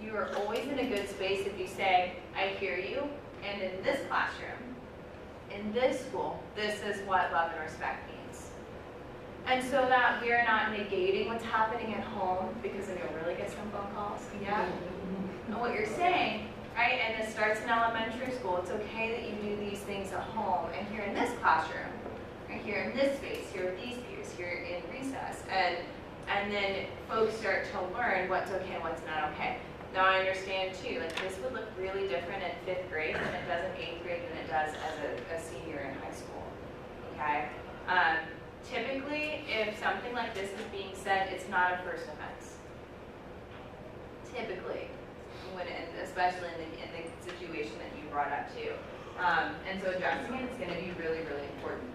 you are always in a good space if you say, I hear you, and in this classroom, in this school, this is what love and respect means. And so that we are not negating what's happening at home, because then you'll really get some phone calls, yeah? And what you're saying, right, and this starts in elementary school, it's okay that you do these things at home, and here in this classroom, or here in this space, here with these peers, here in recess, and then folks start to learn what's okay and what's not okay. Now I understand too, like this would look really different in 5th grade than it does in 8th grade than it does as a senior in high school, okay? Typically, if something like this is being said, it's not a first offense. Typically, especially in the situation that you brought up too. And so addressing it is gonna be really, really important.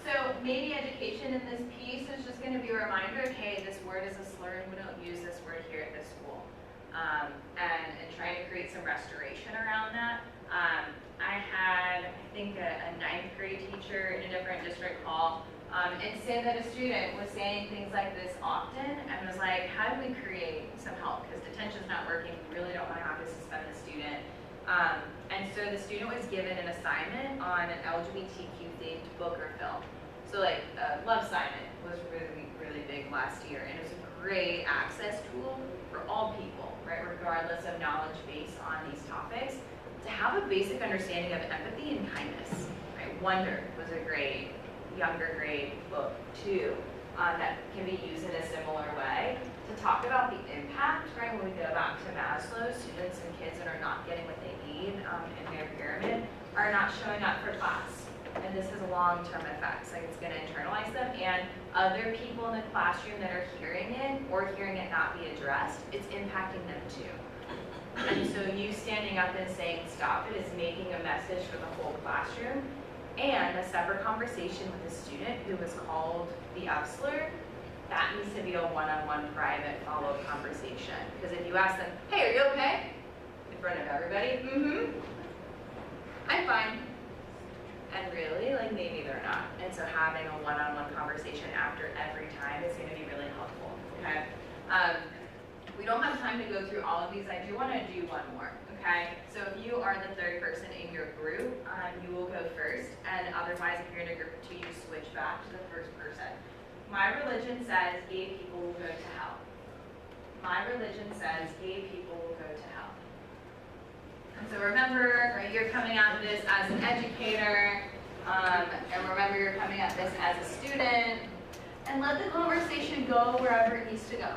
So maybe education in this piece is just going to be a reminder of, hey, this word is a slur and we don't use this word here at this school. And trying to create some restoration around that. I had, I think, a 9th grade teacher in a different district call and say that a student was saying things like this often and was like, how do we create some help? Because detention's not working, we really don't want to have to suspend the student. And so the student was given an assignment on an LGBTQ themed book or film. So like Love Simon was really, really big last year, and it was a great access tool for all people, right, regardless of knowledge base on these topics, to have a basic understanding of empathy and kindness. Right? Wonder was a great younger grade book too, that can be used in a similar way to talk about the impact, right, when we go back to Maslow, students and kids that are not getting what they need in their pyramid are not showing up for class. And this has long-term effects, like it's gonna internalize them, and other people in the classroom that are hearing it or hearing it not be addressed, it's impacting them too. And so you standing up and saying stop it is making a message for the whole classroom, and a separate conversation with a student who was called the upslur. That needs to be a one-on-one private follow-up conversation. Because if you ask them, hey, are you okay? In front of everybody, I'm fine. And really, like maybe they're not. And so having a one-on-one conversation after every time is gonna be really helpful, okay? We don't have time to go through all of these. I do wanna do one more, okay? So if you are the third person in your group, you will go first. And otherwise, if you're in a group of 2, you switch back to the first person. My religion says gay people will go to hell. My religion says gay people will go to hell. And so remember, right, you're coming at this as an educator, and remember you're coming at this as a student, and let the conversation go wherever it needs to go.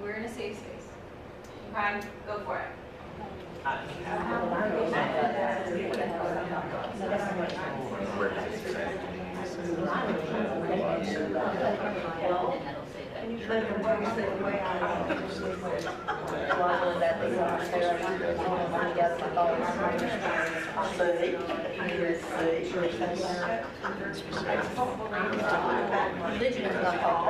We're in a safe space. Okay, go for it. Religion is not talked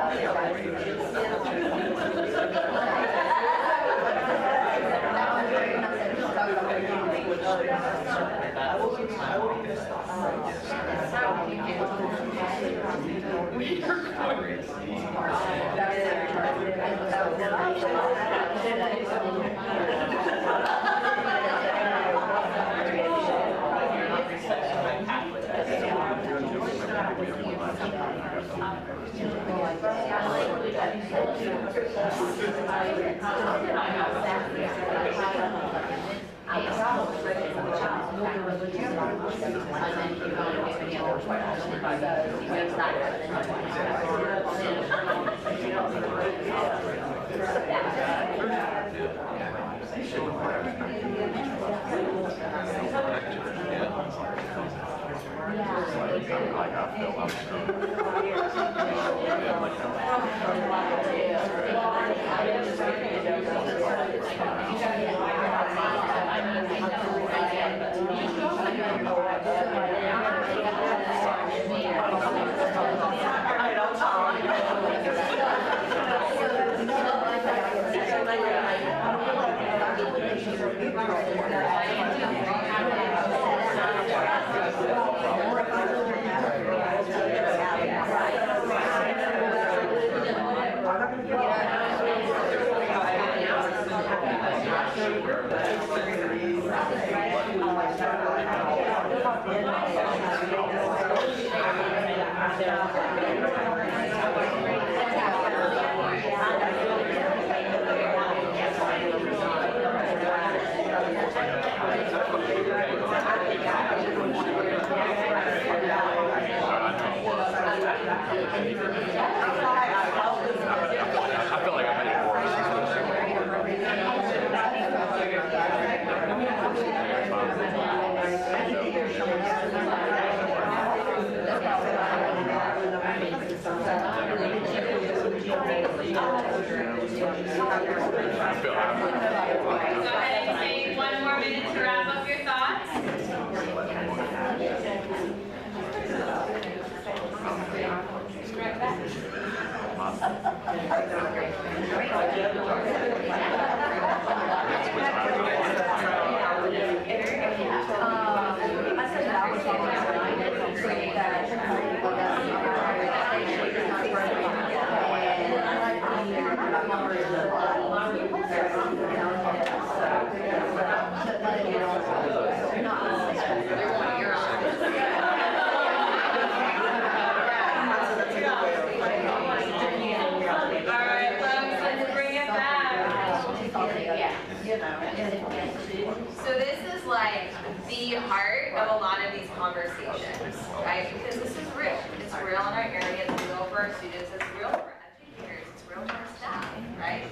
So this is like the heart of a lot of these conversations, right? Because this is real. It's real in our area, it's real for our students, it's real for educators, it's real for our staff, right?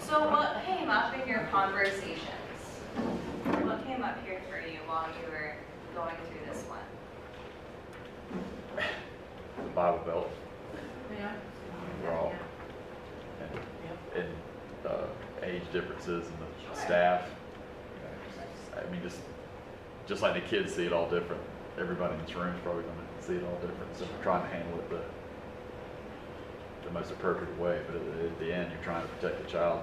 So what came up in your conversations? What came up here for you while you were going through this one? The Bible Belt. Yeah. We're all, and age differences in the staff. I mean, just like the kids see it all different. Everybody in this room is probably going to see it all different. So we're trying to handle it the most appropriate way. But at the end, you're trying to protect the child.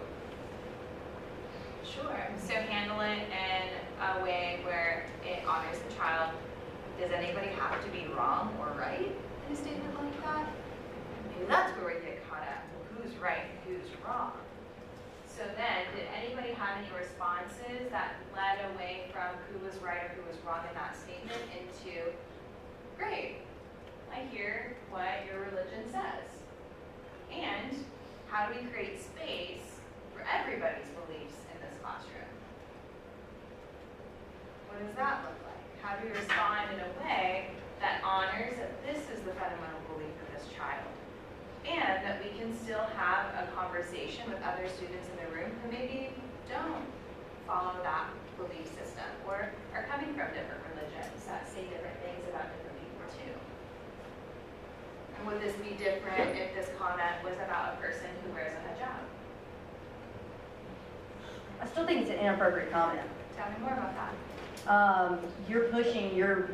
Sure. So handle it in a way where it honors the child. Does anybody have to be wrong or right in a statement like that? Maybe that's where we get caught up. Well, who's right and who's wrong? So then, did anybody have any responses that led away from who was right or who was wrong in that statement into, great, I hear what your religion says. And how do we create space for everybody's beliefs in this classroom? What does that look like? How do we respond in a way that honors that this is the fundamental belief of this child? And that we can still have a conversation with other students in the room who maybe don't follow that belief system or are coming from different religions that say different things about different people too. And would this be different if this comment was about a person who wears a hijab? I still think it's an inappropriate comment. Tell me more about that. You're pushing your,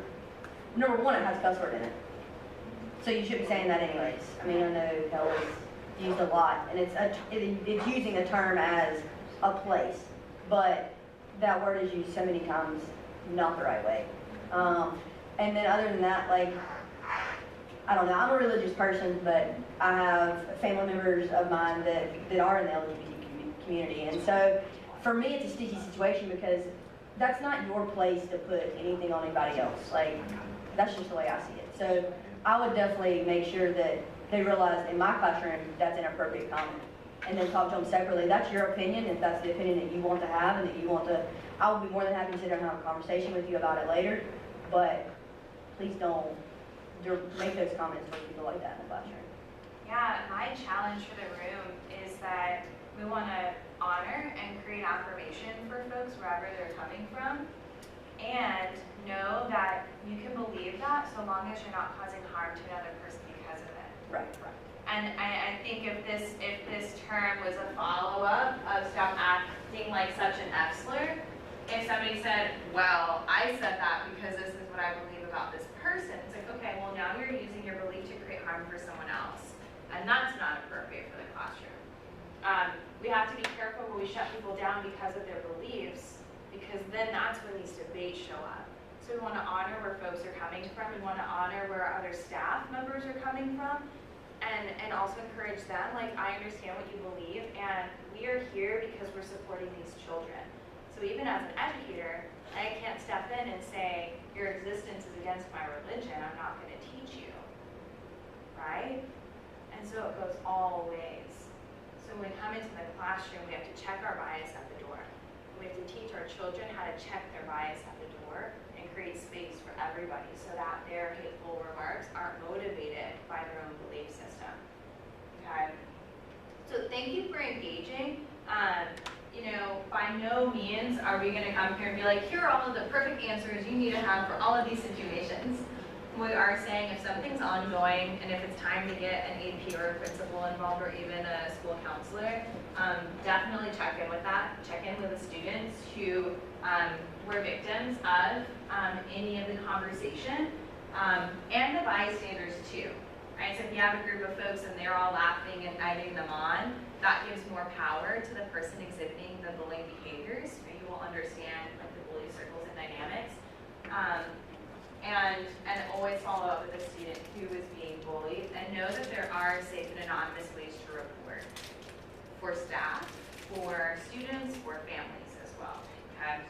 number one, it has cuss word in it. So you should be saying that anyways. I mean, I know that was used a lot, and it's using the term as a place, but that word is used so many times not the right way. And then other than that, like, I don't know, I'm a religious person, but I have family members of mine that are in the LGBT community, and so for me it's a sticky situation because that's not your place to put anything on anybody else. Like, that's just the way I see it. So I would definitely make sure that they realize in my classroom that's an inappropriate comment, and then talk to them separately. That's your opinion. If that's the opinion that you want to have and that you want to, I will be more than happy to sit down and have a conversation with you about it later, but please don't make those comments towards people like that in the classroom. Yeah, my challenge for the room is that we want to honor and create affirmation for folks wherever they're coming from, and know that you can believe that so long as you're not causing harm to another person because of it. Right. And I think if this term was a follow-up of stuff acting like such an F-slur, if somebody said, well, I said that because this is what I believe about this person, it's like, okay, well now you're using your belief to create harm for someone else. And that's not appropriate for the classroom. We have to be careful when we shut people down because of their beliefs, because then that's when these debates show up. So we want to honor where folks are coming from. We want to honor where other staff members are coming from, and also encourage them, like, I understand what you believe, and we are here because we're supporting these children. So even as an educator, I can't step in and say, your existence is against my religion, I'm not going to teach you, right? And so it goes all ways. So when we come into the classroom, we have to check our bias at the door. We have to teach our children how to check their bias at the door and create space for everybody so that their hateful remarks aren't motivated by their own belief system. Okay? So thank you for engaging. You know, by no means are we going to come here and be like, here are all of the perfect answers you need to have for all of these situations. We are saying if something's ongoing and if it's time to get an AP or a principal involved or even a school counselor, definitely check in with that. Check in with the students who were victims of any of the conversation, and the bystanders too. Right? So if you have a group of folks and they're all laughing and egging them on, that gives more power to the person exhibiting the bullying behaviors. You will understand like the bully circles and dynamics. And always follow up with a student who is being bullied, and know that there are safe and anonymous ways to report for staff, for students, for families as well. Okay.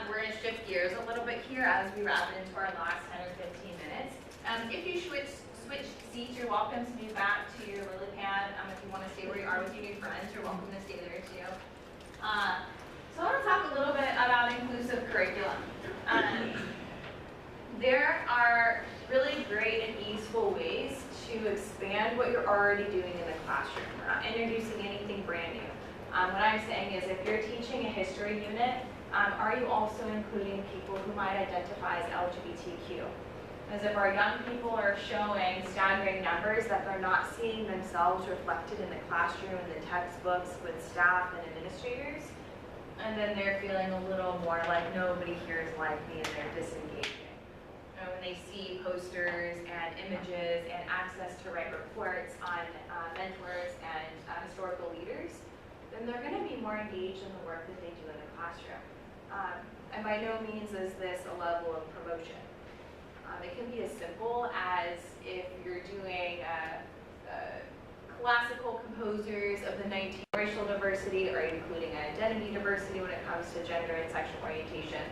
We're going to shift gears a little bit here as we wrap into our last 10 or 15 minutes. If you switch seats, you're welcome to move back to your lily pad. If you want to stay where you are with your new friends, you're welcome to stay there too. So I want to talk a little bit about inclusive curriculum. There are really great and easeful ways to expand what you're already doing in the classroom. We're not introducing anything brand new. What I'm saying is if you're teaching a history unit, are you also including people who might identify as LGBTQ? As if our young people are showing staggering numbers that they're not seeing themselves reflected in the classroom, in the textbooks, with staff and administrators, and then they're feeling a little more like nobody here is like me and they're disengaging. When they see posters and images and access to write reports on mentors and historical leaders, then they're going to be more engaged in the work that they do in the classroom. And by no means is this a level of promotion. It can be as simple as if you're doing classical composers of the 19th racial diversity, or including identity diversity when it comes to gender and sexual orientation.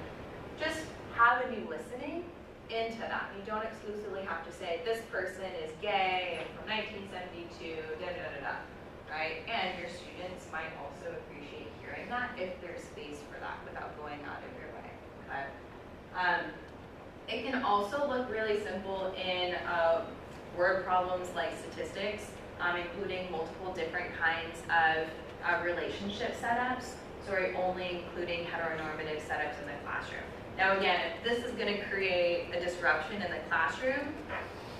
Just have a new listening into that. You don't exclusively have to say this person is gay and from 1972, right? And your students might also appreciate hearing that if there's space for that without going out of your way. Okay? It can also look really simple in word problems like statistics, including multiple different kinds of relationship setups. So we're only including heteronormative setups in the classroom. Now again, if this is going to create a disruption in the classroom,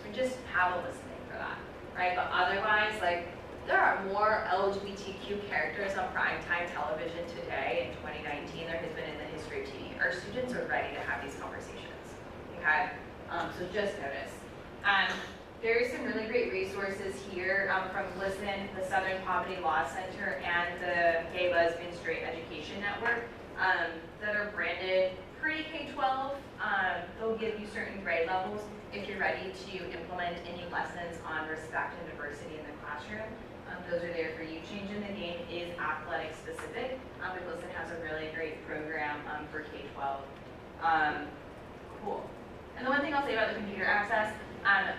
we're just have a listening for that, right? But otherwise, like, there are more LGBTQ characters on primetime television today in 2019 there has been in the history of TV. Our students are ready to have these conversations, okay? So just notice. There's some really great resources here from Listen, the Southern Poverty Law Center, and the Gay Lesbian Straight Education Network that are branded pre-K-12. They'll give you certain grade levels if you're ready to implement any lessons on respect and diversity in the classroom. Those are there for you. Changing the Game is athletic specific, but Listen has a really great program for K-12. Cool. And the one thing I'll say about the computer access,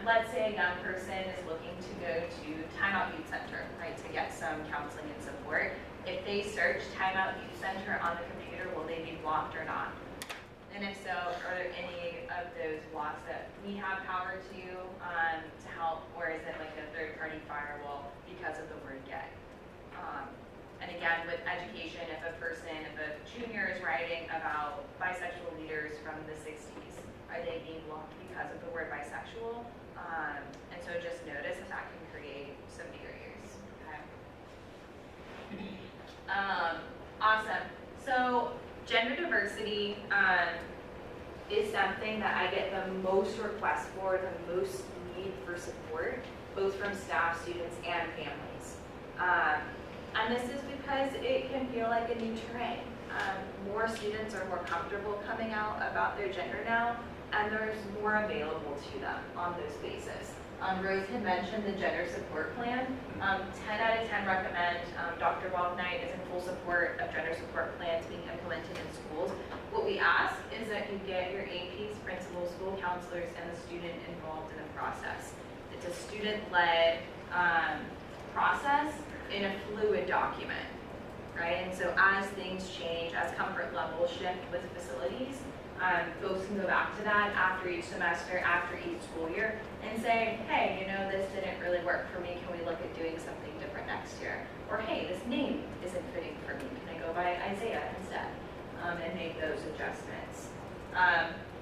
let's say a young person is looking to go to Timeout Youth Center, right, to get some counseling and support. If they search Timeout Youth Center on the computer, will they be blocked or not? And if so, are there any of those blocks that we have power to help, or is it like a third-party firewall because of the word gay? And again, with education, if a junior is writing about bisexual leaders from the 60s, are they being blocked because of the word bisexual? And so just notice that can create some barriers, okay? Awesome. So gender diversity is something that I get the most requests for, the most need for support, both from staff, students, and families. And this is because it can feel like a new terrain. More students are more comfortable coming out about their gender now, and there's more available to them on those bases. Rose had mentioned the gender support plan. 10 out of 10 recommend. Dr. Bob Knight is in full support of gender support plans being implemented in schools. What we ask is that you get your APs, principals, school counselors, and the student involved in the process. It's a student-led process in a fluid document, right? And so as things change, as comfort levels shift with facilities, folks can go back to that after each semester, after each school year, and say, hey, you know, this didn't really work for me. Can we look at doing something different next year? Or hey, this name isn't fitting for me. Can I go by Isaiah instead? And make those adjustments.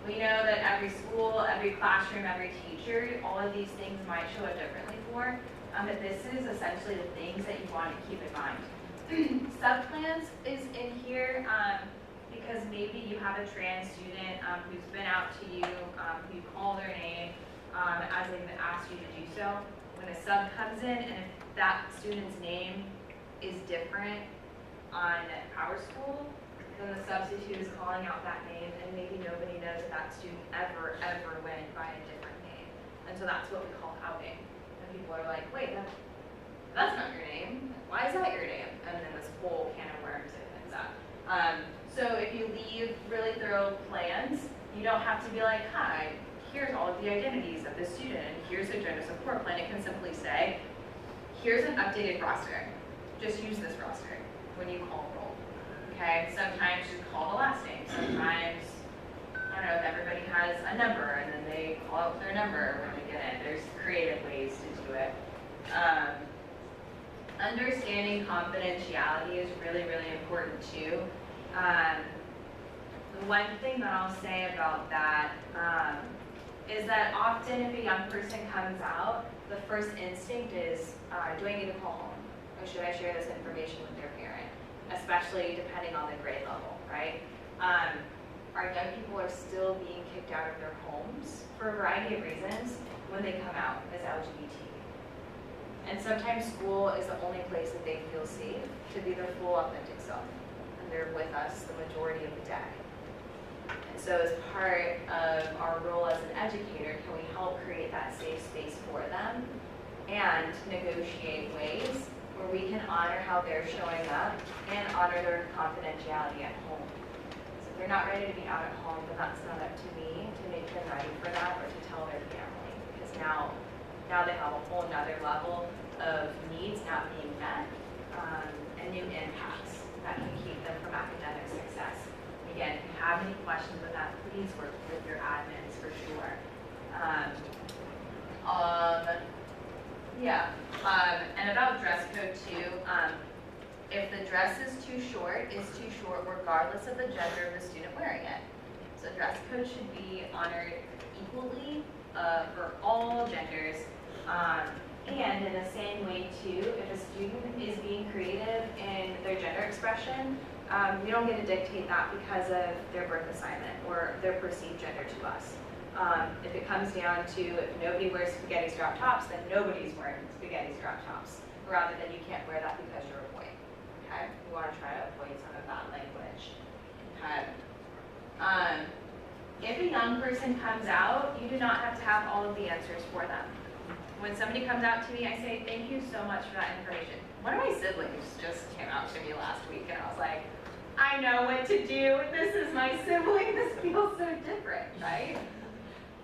We know that every school, every classroom, every teacher, all of these things might show up differently for, but this is essentially the things that you want to keep in mind. Subplans is in here because maybe you have a trans student who's been out to you, who you call their name as they've asked you to do so. When a sub comes in, and if that student's name is different on our school, then the substitute is calling out that name, and maybe nobody knows that that student ever went by a different name. And so that's what we call outing. And people are like, wait, that's not your name. Why is that your name? And then this whole can of worms opens up. So if you leave really thorough plans, you don't have to be like, hi, here's all of the identities of the student, and here's a gender support plan. It can simply say, here's an updated roster. Just use this roster when you call roll. Okay, sometimes you call the last name. Sometimes, I don't know, if everybody has a number and then they call out their number when they get in. There's creative ways to do it. Understanding confidentiality is really, really important too. The one thing that I'll say about that is that often if a young person comes out, the first instinct is, do I need to call home? Or should I share this information with their parent? Especially depending on the grade level, right? Our young people are still being kicked out of their homes for a variety of reasons when they come out as LGBT. And sometimes school is the only place that they feel safe to be their full authentic self. And they're with us the majority of the day. And so as part of our role as an educator, can we help create that safe space for them and negotiate ways where we can honor how they're showing up and honor their confidentiality at home. So if they're not ready to be out at home, then that's not up to me to make them ready for that or to tell their family. Because now they have a whole nother level of needs not being met and new impacts that can keep them from academic success. Again, if you have any questions with that, please work with your admins for sure. And about dress code too, if the dress is too short, it's too short regardless of the gender of the student wearing it. So dress code should be honored equally for all genders. And in the same way too, if a student is being creative in their gender expression, we don't get to dictate that because of their birth assignment or their perceived gender to us. If it comes down to if nobody wears spaghetti strap tops, then nobody's wearing spaghetti strap tops, rather than you can't wear that because you're a boy. Okay, we want to try to avoid some of that language. Okay. If a young person comes out, you do not have to have all of the answers for them. When somebody comes out to me, I say, thank you so much for that information. One of my siblings just came out to me last week, and I was like, I know what to do. This is my sibling. This feels so different, right?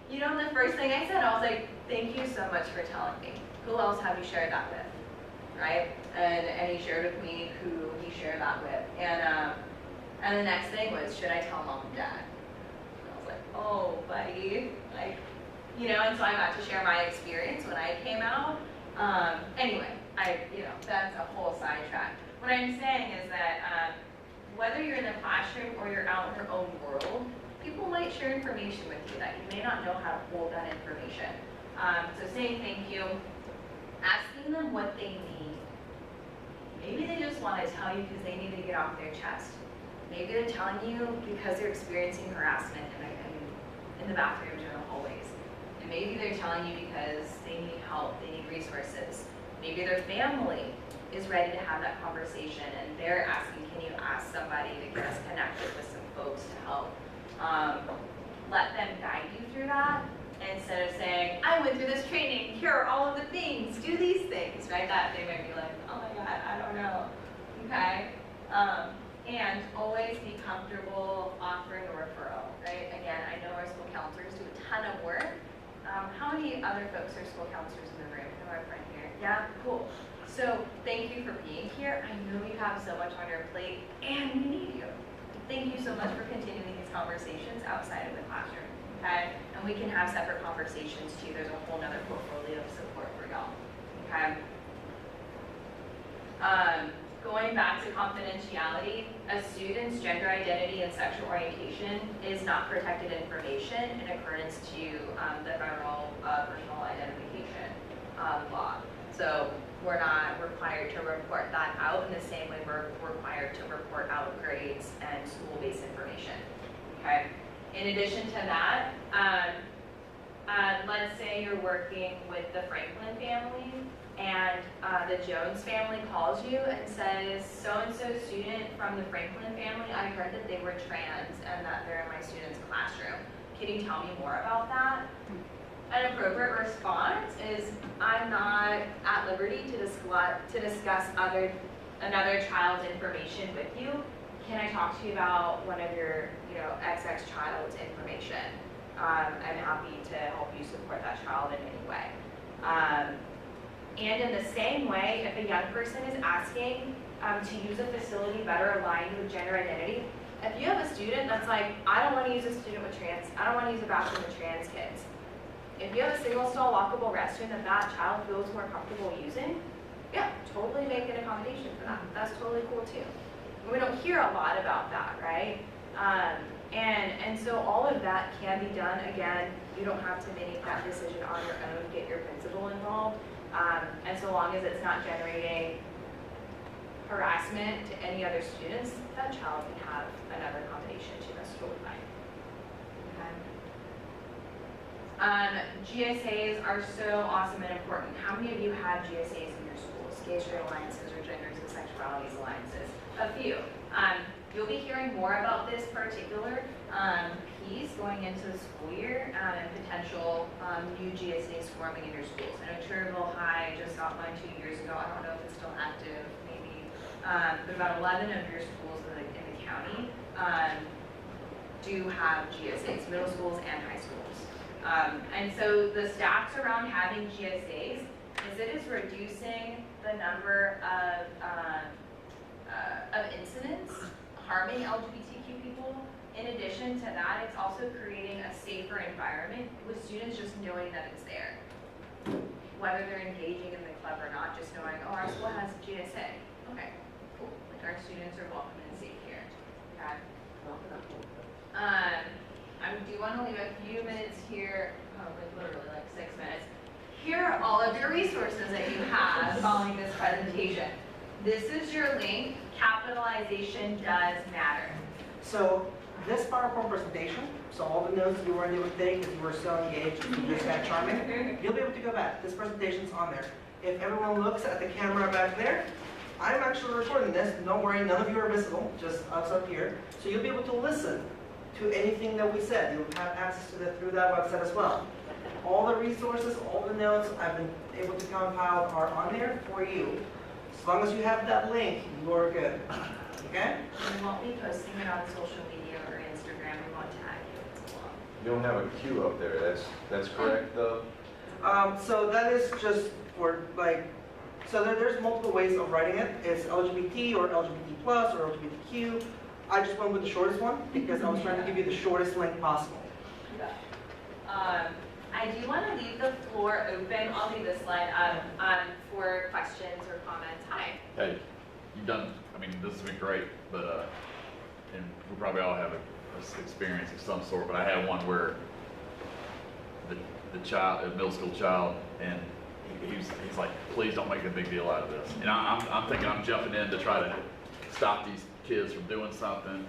You know, the first thing I said, I was like, thank you so much for telling me. Who else have you shared that with, right? And he shared with me who he shared that with. And the next thing was, should I tell mom and dad? And I was like, oh, buddy, like, you know, and so I got to share my experience when I came out. Anyway, that's a whole sidetrack. What I'm saying is that whether you're in the classroom or you're out in your own world, people might share information with you that you may not know how to hold that information. So saying thank you, asking them what they need. Maybe they just want to tell you because they need to get off their chest. Maybe they're telling you because they're experiencing harassment in the bathrooms or in the hallways. And maybe they're telling you because they need help, they need resources. Maybe their family is ready to have that conversation and they're asking, can you ask somebody to get us connected with some folks to help? Let them guide you through that instead of saying, I went through this training, here are all of the things, do these things, right? That they might be like, oh my God, I don't know, okay? And always be comfortable offering a referral, right? Again, I know our school counselors do a ton of work. How many other folks are school counselors in the room? I know our friend here. Yeah, cool. So thank you for being here. I know you have so much on your plate and we need you. Thank you so much for continuing these conversations outside of the classroom, okay? And we can have separate conversations too. There's a whole nother portfolio of support for y'all, okay? Going back to confidentiality, a student's gender identity and sexual orientation is not protected information in accordance to the federal personal identification law. So we're not required to report that out in the same way we're required to report out grades and school-based information, okay? In addition to that, let's say you're working with the Franklin family and the Jones family calls you and says, so-and-so student from the Franklin family, I heard that they were trans and that they're in my student's classroom. Can you tell me more about that? An appropriate response is, I'm not at liberty to discuss another child's information with you. Can I talk to you about one of your, XX child's information? I'm happy to help you support that child in any way. And in the same way, if a young person is asking to use a facility better aligned with gender identity, if you have a student that's like, I don't want to use a student with trans, I don't want to use a bathroom with trans kids. If you have a single stall lockable restroom that child feels more comfortable using, yeah, totally make an accommodation for that. That's totally cool too. We don't hear a lot about that, right? And so all of that can be done. Again, you don't have to make that decision on your own, get your principal involved. And so long as it's not generating harassment to any other students, that child can have another accommodation too. That's totally fine. Okay. GSAs are so awesome and important. How many of you have GSAs in your schools? Gay straight alliances or genders and sexualities alliances? A few. You'll be hearing more about this particular piece going into the school year and potential new GSAs forming in your schools. I know Cherryville High just got one 2 years ago. I don't know if it's still active, maybe. But about 11 of your schools in the county do have GSAs, middle schools and high schools. And so the stats around having GSAs is it is reducing the number of incidents harming LGBTQ people. In addition to that, it's also creating a safer environment with students just knowing that it's there. Whether they're engaging in the club or not, just knowing, oh, our school has a GSA. Okay, cool. Like our students are welcome and safe here. Okay. I do want to leave a few minutes here, like literally here are all of your resources that you have following this presentation. This is your link. Capitalization does matter. So this PowerPoint presentation, so all the notes you weren't able to take because you were so engaged and just that charming, you'll be able to go back. This presentation's on there. If everyone looks at the camera back there, I'm actually recording this. Don't worry, none of you are visible, just us up here. So you'll be able to listen to anything that we said. You'll have access to that through that website as well. All the resources, all the notes I've been able to compile are on there for you. As long as you have that link, you are good. Okay? We won't be posting it on social media or Instagram. We won't tag you. You don't have a queue up there, that's correct though? So that is just for like, so there's multiple ways of writing it. It's LGBT or LGBT plus or LGBTQ. I just went with the shortest one because I was trying to give you the shortest link possible. I do want to leave the floor open. I'll leave this slide up for questions or comments. Hi. Hey, you've done, I mean, this has been great, but, and we probably all have a experience of some sort, but I had one where the child, a middle school child, and he's like, please don't make a big deal out of this. And I'm thinking I'm jumping in to try to stop these kids from doing something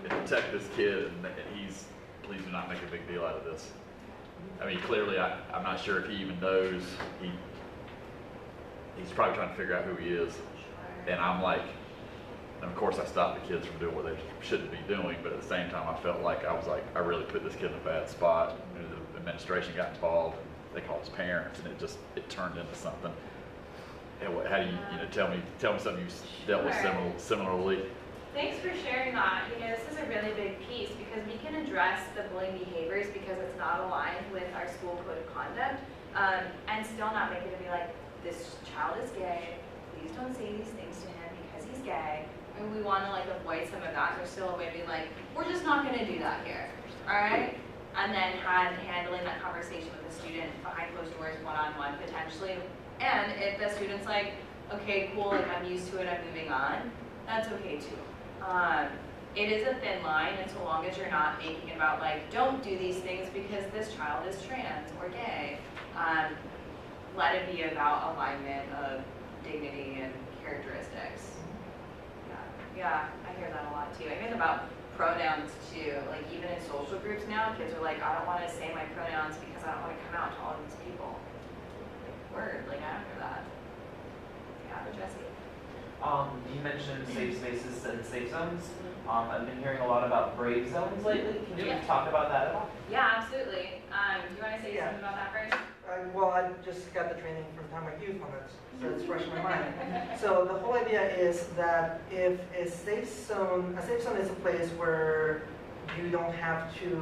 and protect this kid, and please do not make a big deal out of this. I mean, clearly, I'm not sure if he even knows. He's probably trying to figure out who he is. And I'm like, and of course I stopped the kids from doing what they shouldn't be doing, but at the same time I felt like I really put this kid in a bad spot. And the administration got involved, and they called his parents, and it turned into something. And how do you tell me something you've dealt with similarly? Thanks for sharing that. This is a really big piece because we can address the bullying behaviors because it's not aligned with our school code of conduct, and still not make it to be like, this child is gay, please don't say these things to him because he's gay. And we want to avoid some of that. There's still a way to be like, we're just not going to do that here, all right? And then handling that conversation with the student behind closed doors, one-on-one potentially. And if the student's like, okay, cool, I'm used to it, I'm moving on, that's okay too. It is a thin line, and so long as you're not making it about don't do these things because this child is trans or gay, let it be about alignment of dignity and characteristics. Yeah, I hear that a lot too. I hear about pronouns too. Even in social groups now, kids are like, I don't want to say my pronouns because I don't want to come out to all these people. Word, I don't hear that. Yeah, Jesse. You mentioned safe spaces and safe zones. I've been hearing a lot about brave zones lately. Can you talk about that at all? Yeah, absolutely. Do you want to say something about that first? Well, I just got the training from Time of Youth on it, so it's fresh in my mind. So the whole idea is that if a safe zone is a place where you don't have to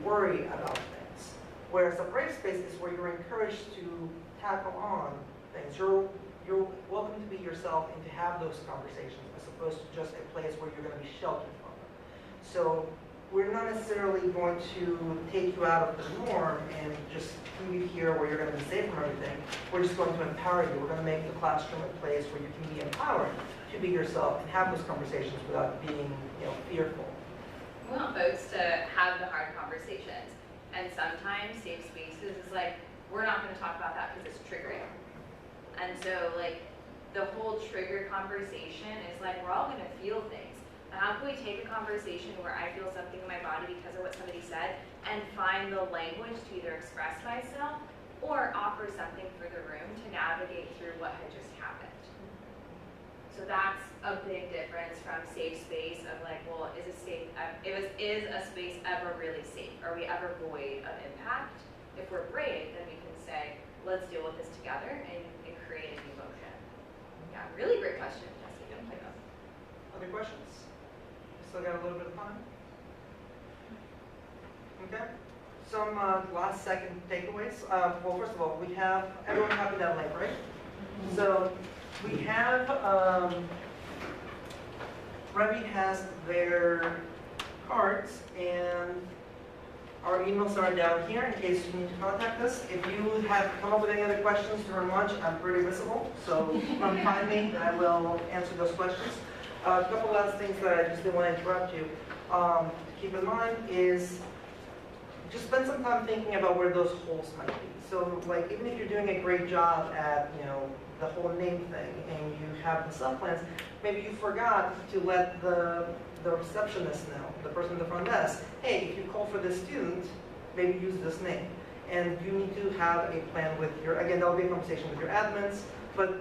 worry about things. Whereas a brave space is where you're encouraged to tackle on things. You're welcome to be yourself and to have those conversations as opposed to just a place where you're going to be sheltered from them. So we're not necessarily going to take you out of the norm and just leave you here where you're going to be safe from everything. We're just going to empower you. We're going to make the classroom a place where you can be empowered to be yourself and have those conversations without being, fearful. We want folks to have the hard conversations. And sometimes safe spaces is we're not going to talk about that because it's triggering. And so the whole trigger conversation is we're all going to feel things. And how can we take a conversation where I feel something in my body because of what somebody said and find the language to either express myself or offer something for the room to navigate through what had just happened. So that's a big difference from safe space of well, is a space ever really safe? Are we ever void of impact? If we're brave, then we can say, let's deal with this together and create a new motion. Yeah, really great question, Jesse. Other questions? Still got a little bit of time. Okay. Some last second takeaways. Well, first of all, everyone copied that link, right? So we have, Rebby has their cards and our emails are down here in case you need to contact us. If you have come up with any other questions during lunch, I'm pretty visible, so come find me and I will answer those questions. A couple last things that I just didn't want to interrupt you. To keep in mind is just spend some time thinking about where those holes might be. So like, even if you're doing a great job at, the whole name thing, and you have the sub-plans, maybe you forgot to let the receptionist know, the person at the front desk, hey, if you call for this student, maybe use this name. And you need to have a plan with your, again, that'll be a conversation with your admins, but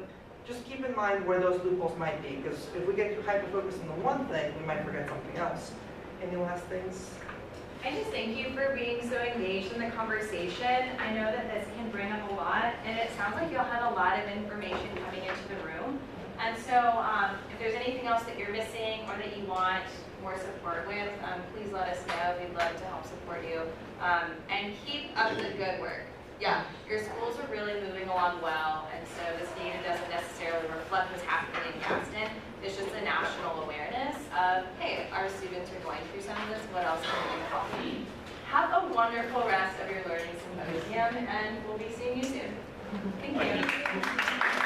just keep in mind where those loopholes might be, because if we get too hyper-focused on the one thing, we might forget something else. Any last things? I just thank you for being so engaged in the conversation. I know that this can bring up a lot, and it sounds like you'll have a lot of information coming into the room. And so if there's anything else that you're missing or that you want more support with, please let us know. We'd love to help support you. And keep up the good work. Yeah, your schools are really moving along well, and so this data doesn't necessarily reflect what's happening in Gaston. It's just a national awareness of, hey, our students are going through some of this, what else can we do to help them? Have a wonderful rest of your learning symposium, and we'll be seeing you soon. Thank you.